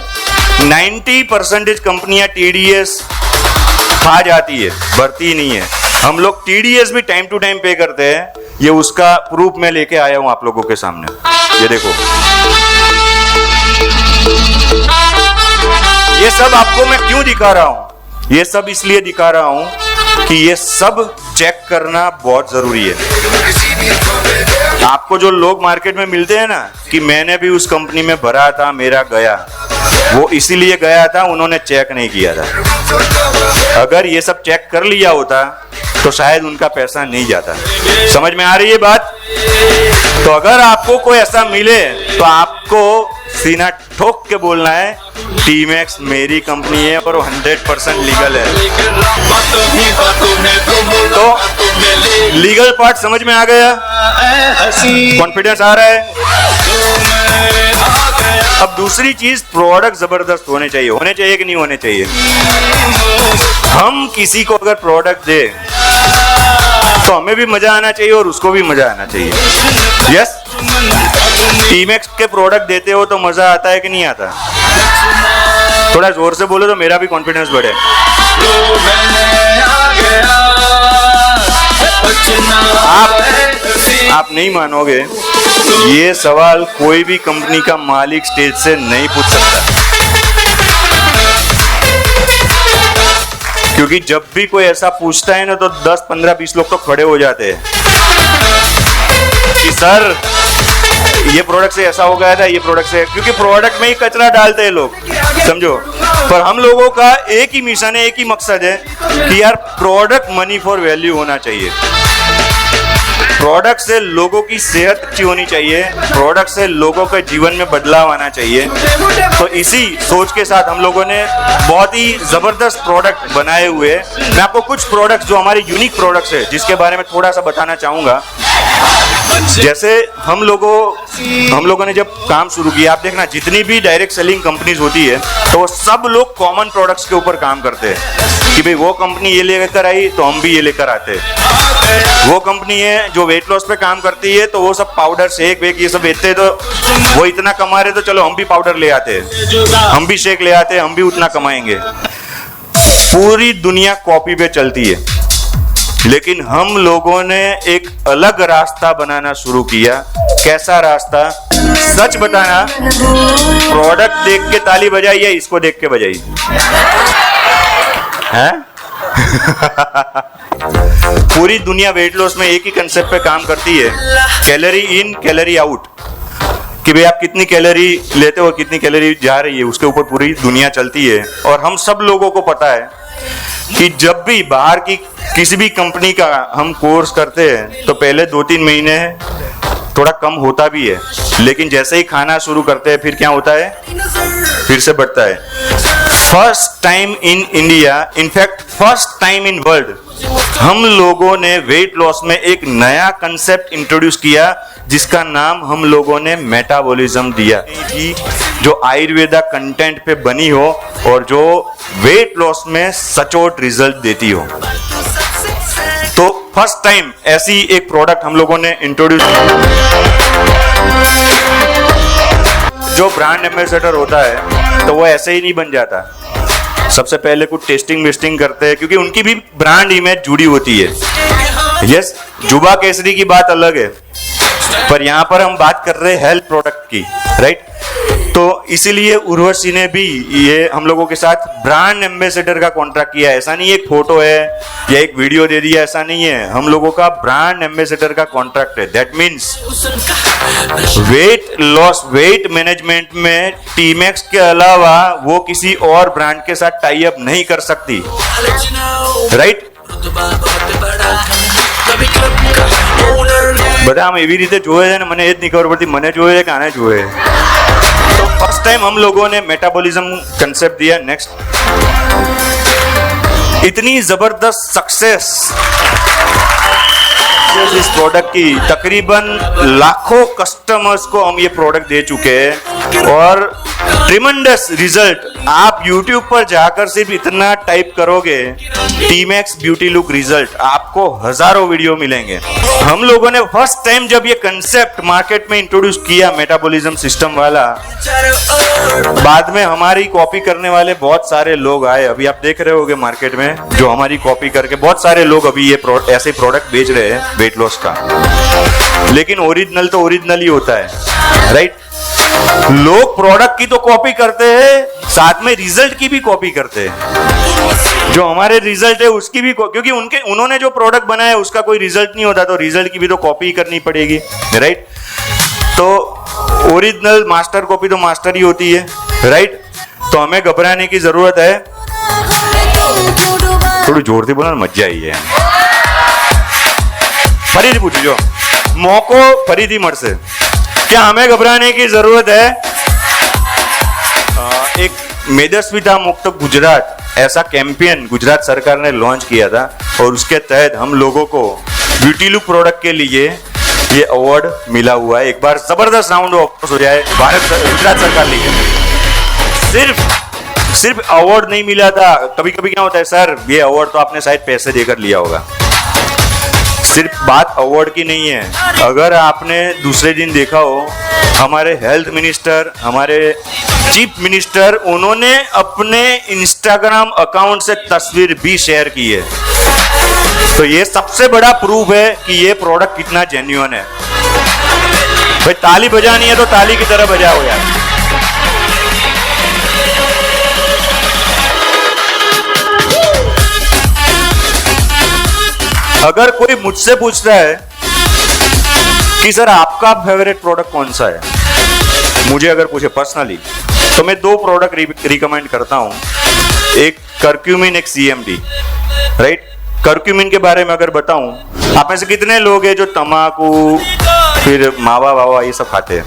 90% कंपनियां TDS खा जाती है, भरती ही नहीं है। हम लोग TDS भी टाइम टू टाइम पे करते हैं, ये उसका प्रूफ मैं लेके आया हूं आप लोगों के सामने। ये देखो, ये सब आपको मैं क्यों दिखा रहा हूं? ये सब इसलिए दिखा रहा हूं कि ये सब चेक करना बहुत जरूरी है। आपको जो लोग मार्केट में मिलते हैं ना कि मैंने भी उस कंपनी में भरा था, मेरा गया, वो इसीलिए गया था, उन्होंने चेक नहीं किया था। अगर ये सब चेक कर लिया होता तो शायद उनका पैसा नहीं जाता। समझ में आ रही है बात? तो अगर आपको कोई ऐसा मिले तो आपको सीना ठोक के बोलना है टीमैक्स मेरी कंपनी है और 100% लीगल है। तो लीगल पार्ट समझ में आ गया, कॉन्फिडेंस आ रहा है। अब दूसरी चीज, प्रोडक्ट जबरदस्त होने चाहिए कि नहीं होने चाहिए? हम किसी को अगर प्रोडक्ट दे तो हमें भी मजा आना चाहिए और उसको भी मजा आना चाहिए। यस, टीमैक्स के प्रोडक्ट देते हो तो मजा आता है कि नहीं आता? थोड़ा जोर से बोलो तो मेरा भी कॉन्फिडेंस बढ़े। आप नहीं मानोगे, ये सवाल कोई भी कंपनी का मालिक स्टेज से नहीं पूछ सकता, क्योंकि जब भी कोई ऐसा पूछता है ना तो 10, 15, 20 लोग तो खड़े हो जाते हैं कि सर ये प्रोडक्ट से ऐसा हो गया था, ये प्रोडक्ट से, क्योंकि प्रोडक्ट में ही कचरा डालते हैं लोग, समझो। पर हम लोगों का एक ही मिशन है, एक ही मकसद है कि यार प्रोडक्ट मनी फॉर वैल्यू होना चाहिए। प्रोडक्ट से लोगों की सेहत अच्छी होनी चाहिए, प्रोडक्ट से लोगों के जीवन में बदलाव आना चाहिए। तो इसी सोच के साथ हम लोगों ने बहुत ही जबरदस्त प्रोडक्ट बनाए हुए हैं। मैं आपको कुछ प्रोडक्ट्स जो हमारे यूनिक प्रोडक्ट्स है जिसके बारे में थोड़ा सा बताना चाहूंगा। जैसे हम लोगों ने जब काम शुरू किया, आप देखना जितनी भी डायरेक्ट सेलिंग कंपनीज होती है तो वो सब लोग कॉमन प्रोडक्ट्स के ऊपर काम करते हैं कि भाई वो कंपनी ये लेकर आई तो हम भी ये लेकर आते हैं। वो कंपनी है जो वेट लॉस पे काम करती है तो वो सब पाउडर, शेक वेक ये सब बेचते हैं, तो वो इतना कमा रहे तो चलो हम भी पाउडर ले आते हैं, हम भी शेक ले आते हैं, हम भी उतना कमाएंगे। पूरी दुनिया कॉपी पे चलती है, लेकिन हम लोगों ने एक अलग रास्ता बनाना शुरू किया। कैसा रास्ता? सच बताना, प्रोडक्ट देख के ताली बजाई या इसको देख के बजाई है? पूरी दुनिया वेट लॉस में एक ही कंसेप्ट पे काम करती है, कैलोरी इन कैलोरी आउट, कि भाई आप कितनी कैलोरी लेते हो, कितनी कैलोरी जा रही है, उसके ऊपर पूरी दुनिया चलती है। और हम सब लोगों को पता है कि जब भी बाहर की किसी भी कंपनी का हम कोर्स करते हैं तो पहले 2-3 महीने थोड़ा कम होता भी है, लेकिन जैसे ही खाना शुरू करते हैं फिर क्या होता है, फिर से बढ़ता है। First time in India, in fact first time in world, हम लोगों ने वेट लॉस में एक नया कंसेप्ट इंट्रोड्यूस किया जिसका नाम हम लोगों ने मेटाबॉलिज्म दिया, कि जो आयुर्वेदा कंटेंट पे बनी हो और जो वेट लॉस में सचोट रिजल्ट देती हो। तो फर्स्ट टाइम ऐसी एक प्रोडक्ट हम लोगों ने इंट्रोड्यूस। जो ब्रांड एम्बेसडर होता है तो वो ऐसे ही नहीं बन जाता, सबसे पहले कुछ टेस्टिंग वेस्टिंग करते हैं, क्योंकि उनकी भी ब्रांड इमेज जुड़ी होती है। यस, जुबा केसरी की बात अलग है, पर यहाँ पर हम बात कर रहे हैं हेल्थ प्रोडक्ट की, राइट? तो इसीलिए उर्वशी ने भी ये हम लोगों के साथ ब्रांड एम्बेसडर का कॉन्ट्रैक्ट किया है। ऐसा नहीं एक फोटो है या एक वीडियो दे दिया, ऐसा नहीं है, हम लोगों का ब्रांड एम्बेसडर का कॉन्ट्रैक्ट है। That means weight loss, weight management में टीमैक्स के अलावा वो किसी और ब्रांड के साथ टाई अप नहीं कर सकती, राइट? બધા આમ એવી રીતે જોવે છે ને, મને એ જ નહીં ખબર પડતી મને જોવે છે કે આને જોવે। તો ફર્સ્ટ ટાઈમ हम लोगों ने मेटाबॉलिज्म कंसेप्ट दिया। नेक्स्ट, इतनी जबरदस्त सक्सेस इस प्रोडक्ट की, तकरीबन लाखों कस्टमर्स को हम ये प्रोडक्ट दे चुके हैं और ट्रिमेंडस रिजल्ट। आप YouTube पर जाकर सिर्फ इतना टाइप करोगे टीमैक्स ब्यूटी लुक रिजल्ट, आपको हजारों वीडियो मिलेंगे। हम लोगों ने फर्स्ट टाइम जब ये कंसेप्ट मार्केट में इंट्रोड्यूस किया मेटाबॉलिज्म सिस्टम वाला, बाद में हमारी कॉपी करने वाले बहुत सारे लोग आए। अभी आप देख रहे होगे मार्केट में जो हमारी कॉपी करके बहुत सारे लोग अभी ये ऐसे प्रोडक्ट बेच रहे हैं वेट लॉस का, लेकिन ओरिजिनल तो ओरिजिनल ही होता है, राइट? लोग प्रोडक्ट की तो कॉपी करते हैं, साथ में रिजल्ट की भी कॉपी करते हैं। जो हमारे रिजल्ट है उसकी भी, क्योंकि उन्होंने जो प्रोडक्ट बनाया है उसका कोई रिजल्ट नहीं होता, तो रिजल्ट की भी तो कॉपी करनी पड़ेगी, राइट? तो ओरिजिनल मास्टर कॉपी तो मास्टर ही होती है, राइट? तो हमें घबराने की जरूरत है। थोड़ी जोर से बोला, मजा आई है। फरीदी पूछो, मौको फरीदी मर से, क्या हमें घबराने की जरूरत है? एक मेदस्विता मुक्त गुजरात ऐसा कैंपेन गुजरात सरकार ने लॉन्च किया था और उसके तहत हम लोगों को ब्यूटी लुक प्रोडक्ट के लिए ये अवार्ड मिला हुआ है। एक बार जबरदस्त राउंड ऑफ हो जाए। गुजरात सरकार लिए सिर्फ अवार्ड नहीं मिला था। कभी कभी क्या होता है, सर ये अवार्ड तो आपने शायद पैसे देकर लिया होगा। सिर्फ बात अवार्ड की नहीं है। अगर आपने दूसरे दिन देखा हो, हमारे हेल्थ मिनिस्टर, हमारे चीफ मिनिस्टर, उन्होंने अपने इंस्टाग्राम अकाउंट से तस्वीर भी शेयर की है। तो ये सबसे बड़ा प्रूफ है कि ये प्रोडक्ट कितना जेन्युइन है। भाई ताली बजानी है तो ताली की तरह बजाओ यार। अगर कोई मुझसे पूछता है कि सर आपका फेवरेट प्रोडक्ट कौन सा है, मुझे अगर पूछे पर्सनली, तो मैं 2 प्रोडक्ट रिकमेंड करता हूं। एक करक्यूमिन, एक सीएमडी, राइट। करक्यूमिन के बारे में अगर बताऊं, आप में से कितने लोग हैं जो तंबाकू, फिर मावा वावा ये सब खाते हैं?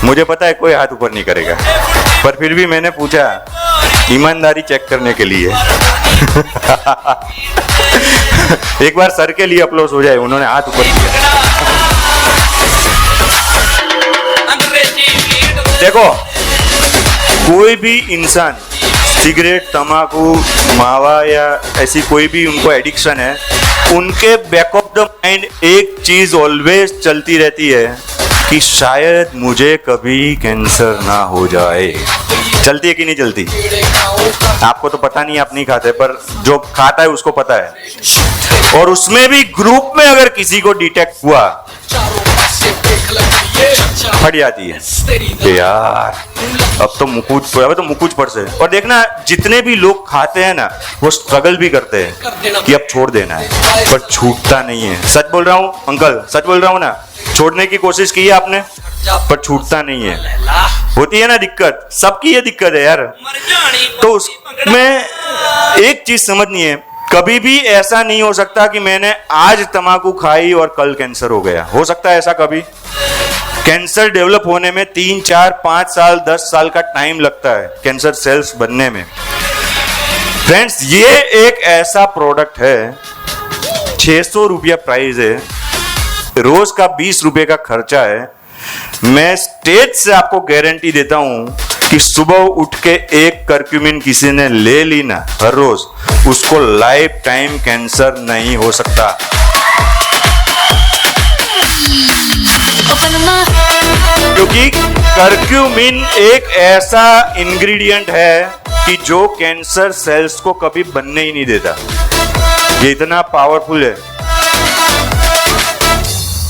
मुझे पता है कोई हाथ ऊपर नहीं करेगा, पर फिर भी मैंने पूछा ईमानदारी चेक करने के लिए। एक बार सर के लिए अप्लॉज हो जाए, उन्होंने हाथ ऊपर किया। देखो, कोई भी इंसान सिगरेट, तंबाकू, मावा या ऐसी कोई भी उनको एडिक्शन है, उनके बैक ऑफ द माइंड एक चीज ऑलवेज चलती रहती है कि शायद मुझे कभी कैंसर ना हो जाए। चलती है कि नहीं चलती? आपको तो पता नहीं, आप नहीं खाते, पर जो खाता है उसको पता है। और उसमें भी ग्रुप में अगर किसी को डिटेक्ट हुआ, फट जाती है यार, अब तो मुकुट पर से। और देखना, जितने भी लोग खाते हैं ना, वो स्ट्रगल भी करते हैं कि अब छोड़ देना है, पर छूटता नहीं है। सच बोल रहा हूँ अंकल, सच बोल रहा हूँ ना। छोड़ने की कोशिश की है आपने, पर छूटता नहीं है। होती है ना दिक्कत, सबकी ये दिक्कत है यार। तो उसमें एक चीज समझनी है, कभी भी ऐसा नहीं हो सकता कि मैंने आज तंबाकू खाई और कल कैंसर हो गया। हो सकता है ऐसा कभी? कैंसर डेवलप होने में 3, 4, 5 साल, 10 साल का टाइम लगता है कैंसर सेल्स बनने में। फ्रेंड्स, ये एक ऐसा प्रोडक्ट है, 600 रुपया प्राइस है, रोज का 20 रुपए का खर्चा है। मैं स्टेज से आपको गारंटी देता हूं कि सुबह उठ के एक करक्यूमिन किसी ने ले ली ना हर रोज, उसको लाइफ टाइम कैंसर नहीं हो सकता। क्योंकि करक्यूमिन एक ऐसा इंग्रेडिएंट है कि जो कैंसर सेल्स को कभी बनने ही नहीं देता। ये इतना पावरफुल है।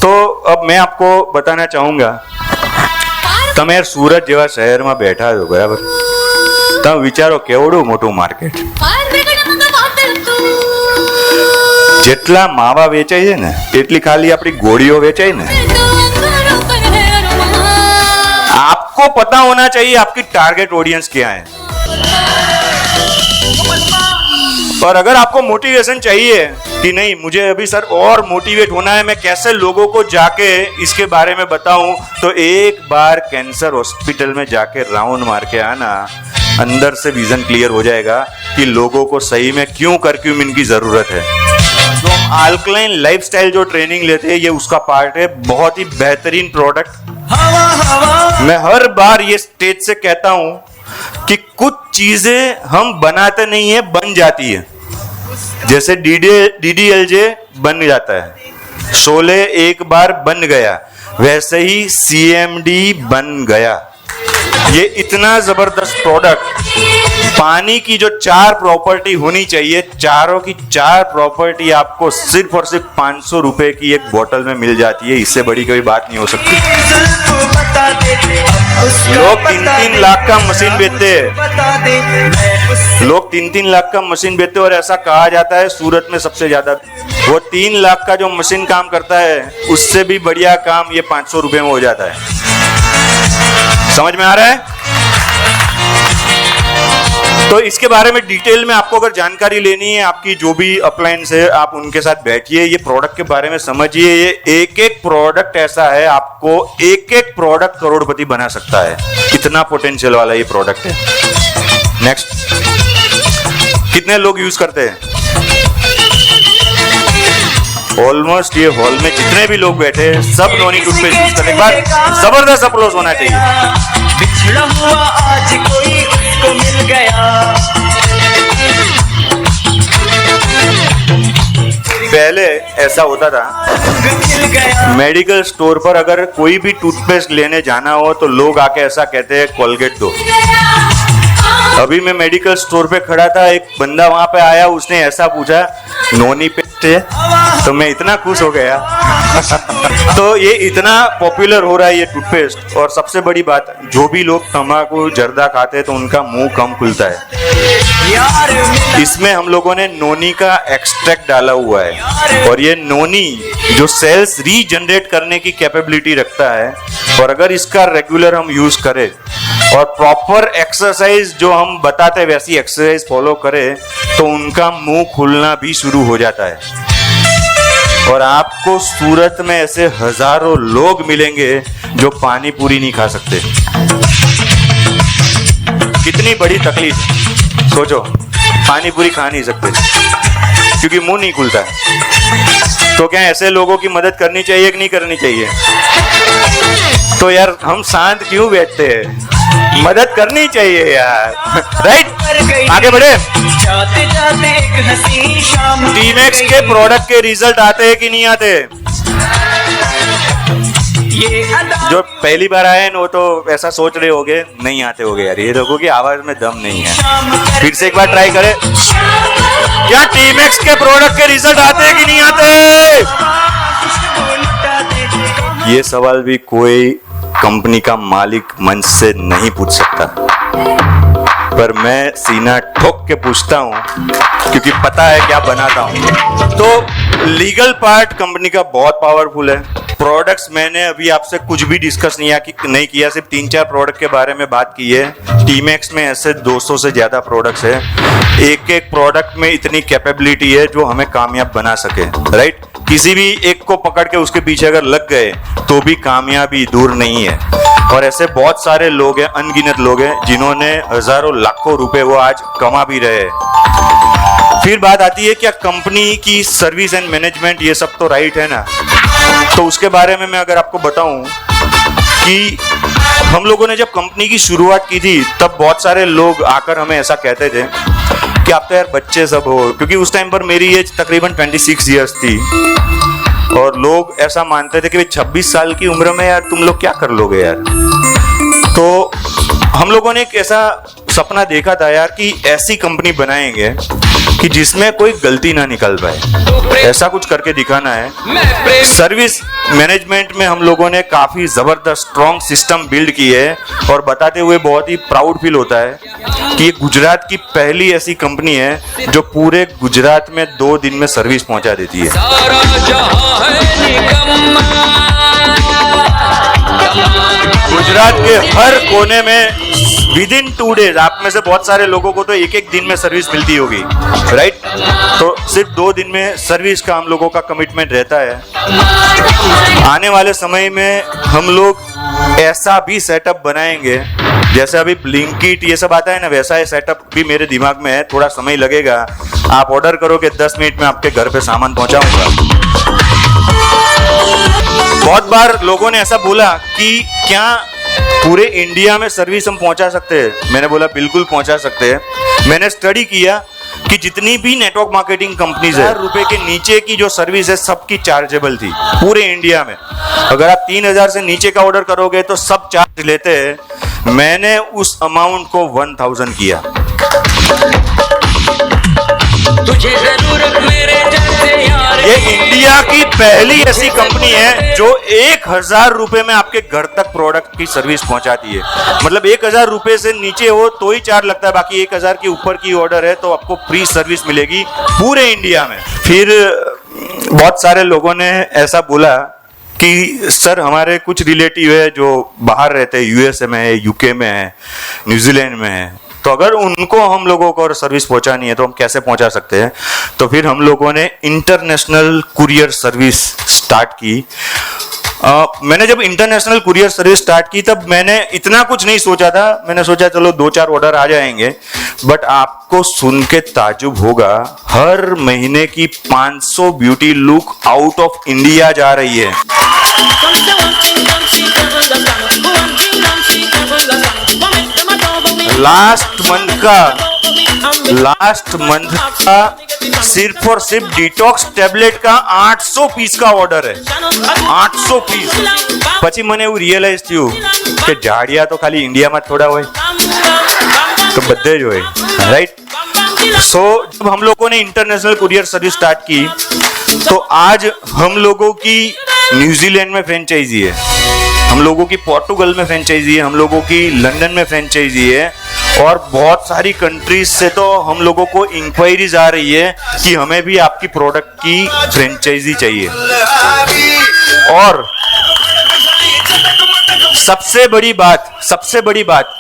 तो अब मैं आपको बताना चाहूंगा, તમે સુરત જેવા શહેરમાં બેઠા છો, બરાબર? તમે વિચારો કેવડું મોટું માર્કેટ, જેટલા માવા વેચાય છે ને એટલી ખાલી આપણી ગોળીઓ વેચાય ને। आपको पता होना चाहिए आपकी टारगेट ऑडियंस क्या है। और अगर आपको मोटिवेशन चाहिए कि नहीं, मुझे अभी सर और मोटिवेट होना है, मैं कैसे लोगों को जाके इसके बारे में बताऊं, तो एक बार कैंसर हॉस्पिटल में जाके राउंड मार के आना, अंदर से विजन क्लियर हो जाएगा कि लोगों को सही में क्यों करक्यूमिन की जरूरत है। जो हम अल्कलाइन लाइफस्टाइल जो ट्रेनिंग लेते हैं, ये उसका पार्ट है। बहुत ही बेहतरीन प्रोडक्ट। मैं हर बार ये स्टेज से कहता हूं कि कुछ चीजें हम बनाते नहीं है, बन जाती है। जैसे DDLJ बन जाता है, शोले एक बार बन गया, वैसे ही CMD बन गया। ये इतना जबरदस्त प्रोडक्ट, पानी की जो 4 प्रॉपर्टी होनी चाहिए, चारों की 4 प्रॉपर्टी आपको सिर्फ और सिर्फ 500 रुपए की एक बोतल में मिल जाती है। इससे बड़ी कोई बात नहीं हो सकती। लोग 3-3 लाख का मशीन बेचते हैं, लोग 3-3 लाख का मशीन बेचते हैं, और ऐसा कहा जाता है सूरत में सबसे ज्यादा। वो 3 लाख का जो मशीन काम करता है, उससे भी बढ़िया काम ये 500 रुपए में हो जाता है। समझ में आ रहा है? तो इसके बारे में डिटेल में आपको अगर जानकारी लेनी है, आपकी जो भी अप्लायंस है, आप उनके साथ बैठिए, ये प्रोडक्ट के बारे में समझिए। ये एक एक प्रोडक्ट ऐसा है, आपको एक एक प्रोडक्ट करोड़पति बना सकता है। इतना पोटेंशियल वाला ये प्रोडक्ट है। नेक्स्ट, कितने लोग यूज करते हैं? ऑलमोस्ट ये हॉल में जितने भी लोग बैठे हैं, सब नॉनी टूथपेस्ट यूज करने के बाद जबरदस्त अप्लॉज होना चाहिए। बिछड़ा हुआ आज कोई उसको मिल गया। पहले ऐसा होता था, खिल गया मेडिकल स्टोर पर अगर कोई भी टूथपेस्ट लेने जाना हो तो लोग आके ऐसा कहते हैं कोलगेट दो। अभी मैं मेडिकल स्टोर पे खड़ा था, एक बंदा वहां पे आया, उसने ऐसा पूछा नोनी पेस्ट है, तो मैं इतना खुश हो गया। तो ये इतना पॉपुलर हो रहा है ये टूथपेस्ट। और सबसे बड़ी बात, जो भी लोग तंबाकू जर्दा खाते हैं तो उनका मुंह कम खुलता है। यार मिला इसमें हम लोगों ने नोनी का एक्सट्रैक्ट डाला हुआ है, और ये नोनी जो सेल्स रीजनरेट करने की कैपेबिलिटी रखता है, और अगर इसका रेगुलर हम यूज करें और प्रॉपर एक्सरसाइज जो हम बताते हैं वैसी एक्सरसाइज फॉलो करें, तो उनका मुंह खुलना भी शुरू हो जाता है। और आपको सूरत में ऐसे हजारों लोग मिलेंगे जो पानी पूरी नहीं खा सकते। कितनी बड़ी तकलीफ है। सोचो, पानी पूरी खा नहीं सकते क्योंकि मुंह नहीं खुलता है। तो क्या ऐसे लोगों की मदद करनी चाहिए कि नहीं करनी चाहिए? तो यार हम शांत क्यों बैठते हैं? मदद करनी चाहिए यार, राइट? आगे बढ़े। जाते जाते एक हसीन शाम टीमैक्स के प्रोडक्ट के रिजल्ट आते हैं कि नहीं आते? ये अदा जो पहली बार आए हैं वो तो ऐसा सोच रहे होगे नहीं आते होगे यार, ये लोगों की आवाज में दम नहीं है। शाम फिर से एक बार ट्राई करें। क्या टीमैक्स के प्रोडक्ट के रिजल्ट आते हैं कि नहीं आते? ये सवाल भी कोई कंपनी का मालिक मंच से नहीं पूछ सकता, पर मैं सीना ठोक के पूछता हूं क्योंकि पता है क्या बनाता हूं। तो लीगल पार्ट कंपनी का बहुत पावरफुल है। प्रोडक्ट्स मैंने अभी आपसे कुछ भी डिस्कस नहीं किया, सिर्फ 3-4 प्रोडक्ट के बारे में बात की है। टीमैक्स में ऐसे 200 से ज्यादा प्रोडक्ट्स है। एक एक प्रोडक्ट में इतनी कैपेबिलिटी है जो हमें कामयाब बना सके, राइट? किसी भी एक को पकड़ के उसके पीछे अगर लग गए तो भी कामयाबी दूर नहीं है। और ऐसे बहुत सारे लोग हैं, अनगिनत लोग हैं, जिन्होंने हजारों लाखों रुपए वो आज कमा भी रहे हैं। फिर बात आती है क्या कंपनी की सर्विस एंड मैनेजमेंट, ये सब तो राइट है ना? तो उसके बारे में मैं अगर आपको बताऊं कि हम लोगों ने जब कंपनी की शुरुआत की थी तब बहुत सारे लोग आकर हमें ऐसा कहते थे कि आप तो यार बच्चे सब हो, क्योंकि उस टाइम पर मेरी एज तकरीबन 26 इयर्स थी। और लोग ऐसा मानते थे कि 26 साल की उम्र में यार तुम लोग क्या कर लोगे यार। तो हम लोगों ने एक ऐसा सपना देखा था यार कि ऐसी कंपनी बनाएंगे कि जिसमें कोई गलती ना निकल पाए, ऐसा कुछ करके दिखाना है। सर्विस मैनेजमेंट में हम लोगों ने काफी जबरदस्त स्ट्रॉन्ग सिस्टम बिल्ड की है, और बताते हुए बहुत ही प्राउड फील होता है कि ये गुजरात की पहली ऐसी कंपनी है जो पूरे गुजरात में 2 दिन में सर्विस पहुंचा देती है। गुजरात के हर कोने में विदिन 2 डेज, आप में से बहुत सारे लोगों को तो एक दिन में सर्विस मिलती होगी, राइट? तो सिर्फ 2 दिन में सर्विस का हम लोगों का कमिटमेंट रहता है। आने वाले समय में हम लोग ऐसा भी सेटअप बनाएंगे, जैसे अभी ब्लिंकिट ये सब आता है ना, वैसा ये सेटअप भी मेरे दिमाग में है। थोड़ा समय लगेगा, आप ऑर्डर करोगे 10 मिनट में आपके घर पे सामान पहुंचाऊंगा। बहुत बार लोगों ने ऐसा बोला कि क्या पूरे इंडिया में सर्विस हम पहुंचा सकते हैं? मैंने बोला बिल्कुल पहुंचा सकते हैं। मैंने स्टडी किया कि जितनी भी नेटवर्क मार्केटिंग कंपनीज है, ₹1000 के नीचे की जो सर्विस है सबकी चार्जेबल थी पूरे इंडिया में। अगर आप 3000 से नीचे का ऑर्डर करोगे तो सब चार्ज लेते हैं। मैंने उस अमाउंट को 1000 किया। तुझे जरूरत मेरे जैसे यार। ये इंडिया की पहली ऐसी कंपनी है जो 1000 रुपए में आपके घर तक प्रोडक्ट की सर्विस पहुंचाती है। मतलब 1000 रुपए से नीचे हो तो ही चार्ज लगता है, बाकी 1000 के ऊपर की ऑर्डर है तो आपको फ्री सर्विस मिलेगी पूरे इंडिया में। फिर बहुत सारे लोगों ने ऐसा बोला कि सर हमारे कुछ रिलेटिव है जो बाहर रहते हैं, यूएसए में है, यूके में है, न्यूजीलैंड में है, तो अगर उनको हम लोगों को सर्विस पहुंचानी है तो हम कैसे पहुंचा सकते हैं? तो फिर हम लोगों ने इंटरनेशनल कुरियर सर्विस स्टार्ट की। मैंने जब इंटरनेशनल कुरियर सर्विस स्टार्ट की तब मैंने इतना कुछ नहीं सोचा था। मैंने सोचा चलो 2-4 ऑर्डर आ जाएंगे, बट आपको सुन के ताजुब होगा, हर महीने की 500 beauty look out of India जा रही है। लास्ट मंथ का सिर्फ और सिर्फ डिटॉक्स टेबलेट का 800 पीस का ऑर्डर है, 800 पीस। પછી મને એવું રિયલાઇઝ થયું કે જાડિયા તો ખાલી ઇન્ડિયામાં થોડા હોય, तो બધે જ હોય, राइट। सो जब हम लोगों ने इंटरनेशनल कुरियर सर्विस स्टार्ट की तो आज हम लोगों की न्यूजीलैंड में फ्रेंचाइजी है, हम लोगों की पोर्टुगल में फ्रेंचाइजी है, हम लोगों की लंदन में फ्रेंचाइजी है, और बहुत सारी कंट्रीज से तो हम लोगों को इंक्वायरीज आ रही है कि हमें भी आपकी प्रोडक्ट की फ्रेंचाइजी चाहिए। और सबसे बड़ी बात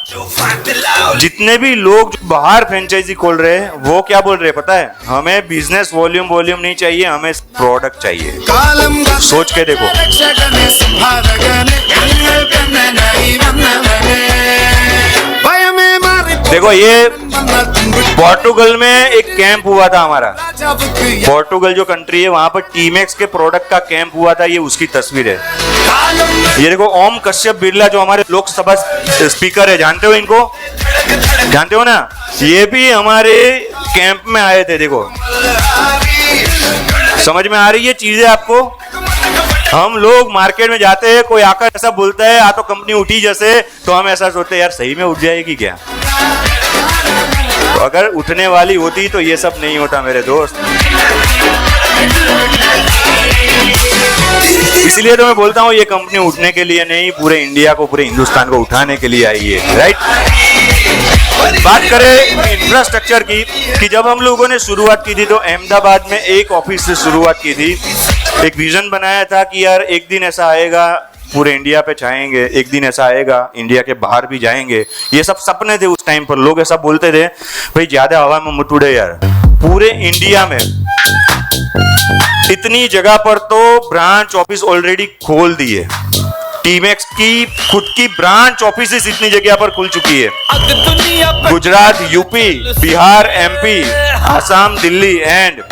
जितने भी लोग बाहर फ्रेंचाइजी खोल रहे हैं वो क्या बोल रहे हैं पता है? हमें बिजनेस वॉल्यूम नहीं चाहिए, हमें प्रोडक्ट चाहिए। सोच के देखो। देखो ये पोर्टुगल में एक कैंप हुआ था हमारा, पोर्टुगल जो कंट्री है वहां पर टीमैक्स के प्रोडक्ट का कैंप हुआ था, ये उसकी तस्वीर है। ये देखो ओम कश्यप बिरला जो हमारे लोकसभा स्पीकर है, जानते हो इनको? जानते हो ना? ये भी हमारे कैंप में आए थे। देखो समझ में आ रही है चीजें आपको? हम लोग मार्केट में जाते हैं, कोई आकर ऐसा बोलता है आ तो कंपनी उठी जैसे, तो हम ऐसा सोचते हैं यार सही में उठ जाएगी क्या? तो अगर उठने वाली होती तो ये सब नहीं होता मेरे दोस्त। इसलिए तो मैं बोलता हूँ ये कंपनी उठने के लिए नहीं, पूरे इंडिया को, पूरे हिंदुस्तान को उठाने के लिए आई है, राइट। बात करें इंफ्रास्ट्रक्चर की, कि जब हम लोगों ने शुरुआत की थी तो अहमदाबाद में एक ऑफिस से शुरुआत की थी। एक विजन बनाया था कि यार एक दिन ऐसा आएगा पूरे इंडिया पे छाएंगे, एक दिन ऐसा आएगा इंडिया के बाहर भी जाएंगे। ये सब सपने थे उस टाइम पर, लोग ऐसा बोलते थे भाई ज्यादा हवा में मत उड़े यार। पूरे इंडिया में इतनी जगह पर तो ब्रांच ऑफिस ऑलरेडी खोल दी है, टीमैक्स की खुद की ब्रांच ऑफिस इतनी जगह पर खुल चुकी है। Gujarat, UP, Bihar, MP, Assam, Delhi and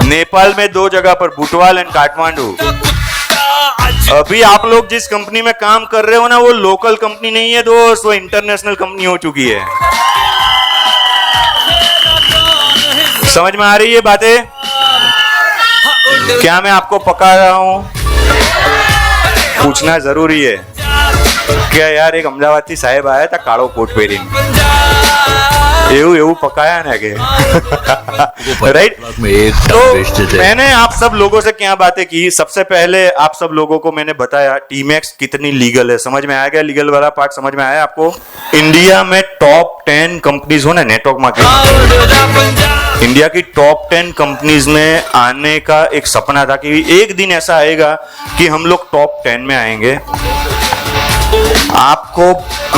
Nepal में 2 जगह पर, बुटवाल एंड काठमांडू। अभी आप लोग जिस कंपनी में काम कर रहे हो ना, वो लोकल कंपनी नहीं है दोस्त, वो इंटरनेशनल कंपनी हो चुकी है। समझ में आ रही है बातें? क्या मैं आपको पका रहा हूं? पूछना जरूरी है क्या यार? एक अमदावाद થી સાહેબ આયા હતા કાળો કોટ પહેરીને, એવું પકાયા ને કે राइट। तो मैंने आप सब लोगों से क्या बातें की? सबसे पहले आप सब लोगों को मैंने बताया टीमैक्स कितनी लीगल है। समझ में आ गया? लीगल वाला पार्ट समझ में आया आपको? इंडिया में टॉप 10 कंपनीज हो ना नेटवर्क मार्केट, इंडिया की टॉप 10 कंपनीज में आने का एक सपना था कि एक दिन ऐसा आएगा कि हम लोग टॉप 10 में आएंगे। आपको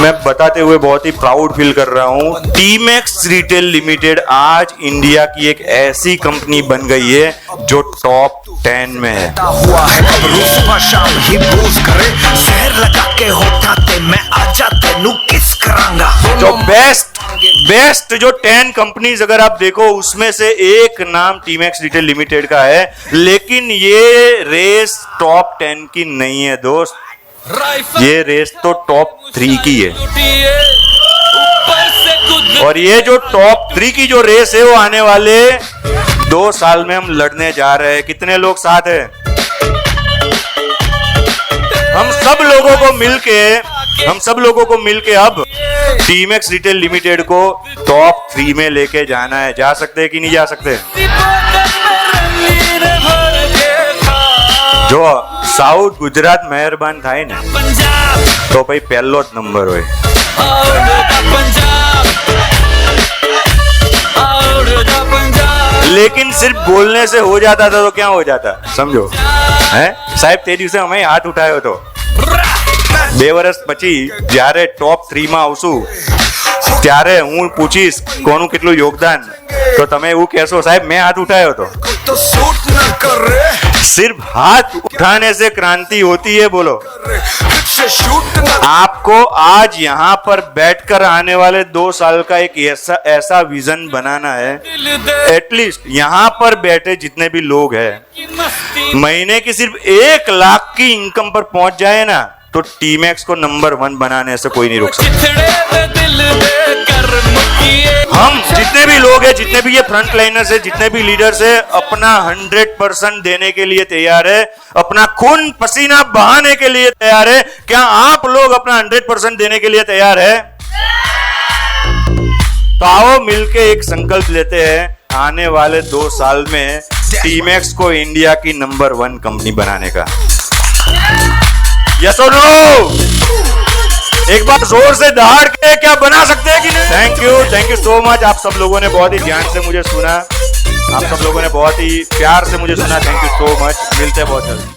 मैं बताते हुए बहुत ही प्राउड फील कर रहा हूं, टीमैक्स रिटेल लिमिटेड आज इंडिया की एक ऐसी कंपनी बन गई है जो टॉप 10 में है। जो बेस्ट जो 10 कंपनीज अगर आप देखो उसमें से एक नाम टीमैक्स रिटेल लिमिटेड का है, लेकिन ये रेस टॉप 10 की नहीं है दोस्त, ये रेस तो टॉप 3 की है। और ये जो टॉप 3 की जो रेस है वो आने वाले 2 साल में हम लड़ने जा रहे हैं। कितने लोग साथ हैं? हम सब लोगों को मिलके अब टीमैक्स रिटेल लिमिटेड को टॉप 3 में लेके जाना है। जा सकते हैं कि नहीं जा सकते? जो साउथ गुजरात मेहरबान થાય ને તો ભાઈ પહેલો જ નંબર હોય। लेकिन सिर्फ बोलने से हो जाता था तो क्या हो जाता समझो है साहब? તે દિવસે અમે હાથ ઉઠાયો હતો। 2 વર્ષ પછી જ્યારે ટોપ 3 માં આવશું ત્યારે હું પૂછીશ કોનું કેટલું યોગદાન, તો તમે એવું કહેશો સાહેબ મેં હાથ ઉઠાયો હતો। सिर्फ हाथ उठाने से क्रांति होती है बोलो। आपको आज यहाँ पर बैठकर आने वाले 2 साल का एक ऐसा विजन बनाना है। एटलीस्ट यहाँ पर बैठे जितने भी लोग हैं महीने की सिर्फ 1 लाख की इनकम पर पहुंच जाए ना, तो टीमैक्स को नंबर 1 बनाने से कोई नहीं रोक सकता। हम जितने भी लोग हैं, जितने भी ये फ्रंट लाइनर्स है, जितने भी लीडर्स है, अपना 100% देने के लिए तैयार है, अपना खून पसीना बहाने के लिए तैयार है। क्या आप लोग अपना 100% देने के लिए तैयार है? तो आओ मिलके एक संकल्प लेते हैं, आने वाले 2 साल में टीमैक्स को इंडिया की नंबर 1 कंपनी बनाने का। यस और नो? एक बार जोर से दहाड़ के क्या बना सकते हैं कि नहीं? Thank you so much. आप सब लोगों ने बहुत ही ध्यान से मुझे सुना, आप सब लोगों ने बहुत ही प्यार से मुझे सुना। Thank you so much. मिलते हैं बहुत जल्द।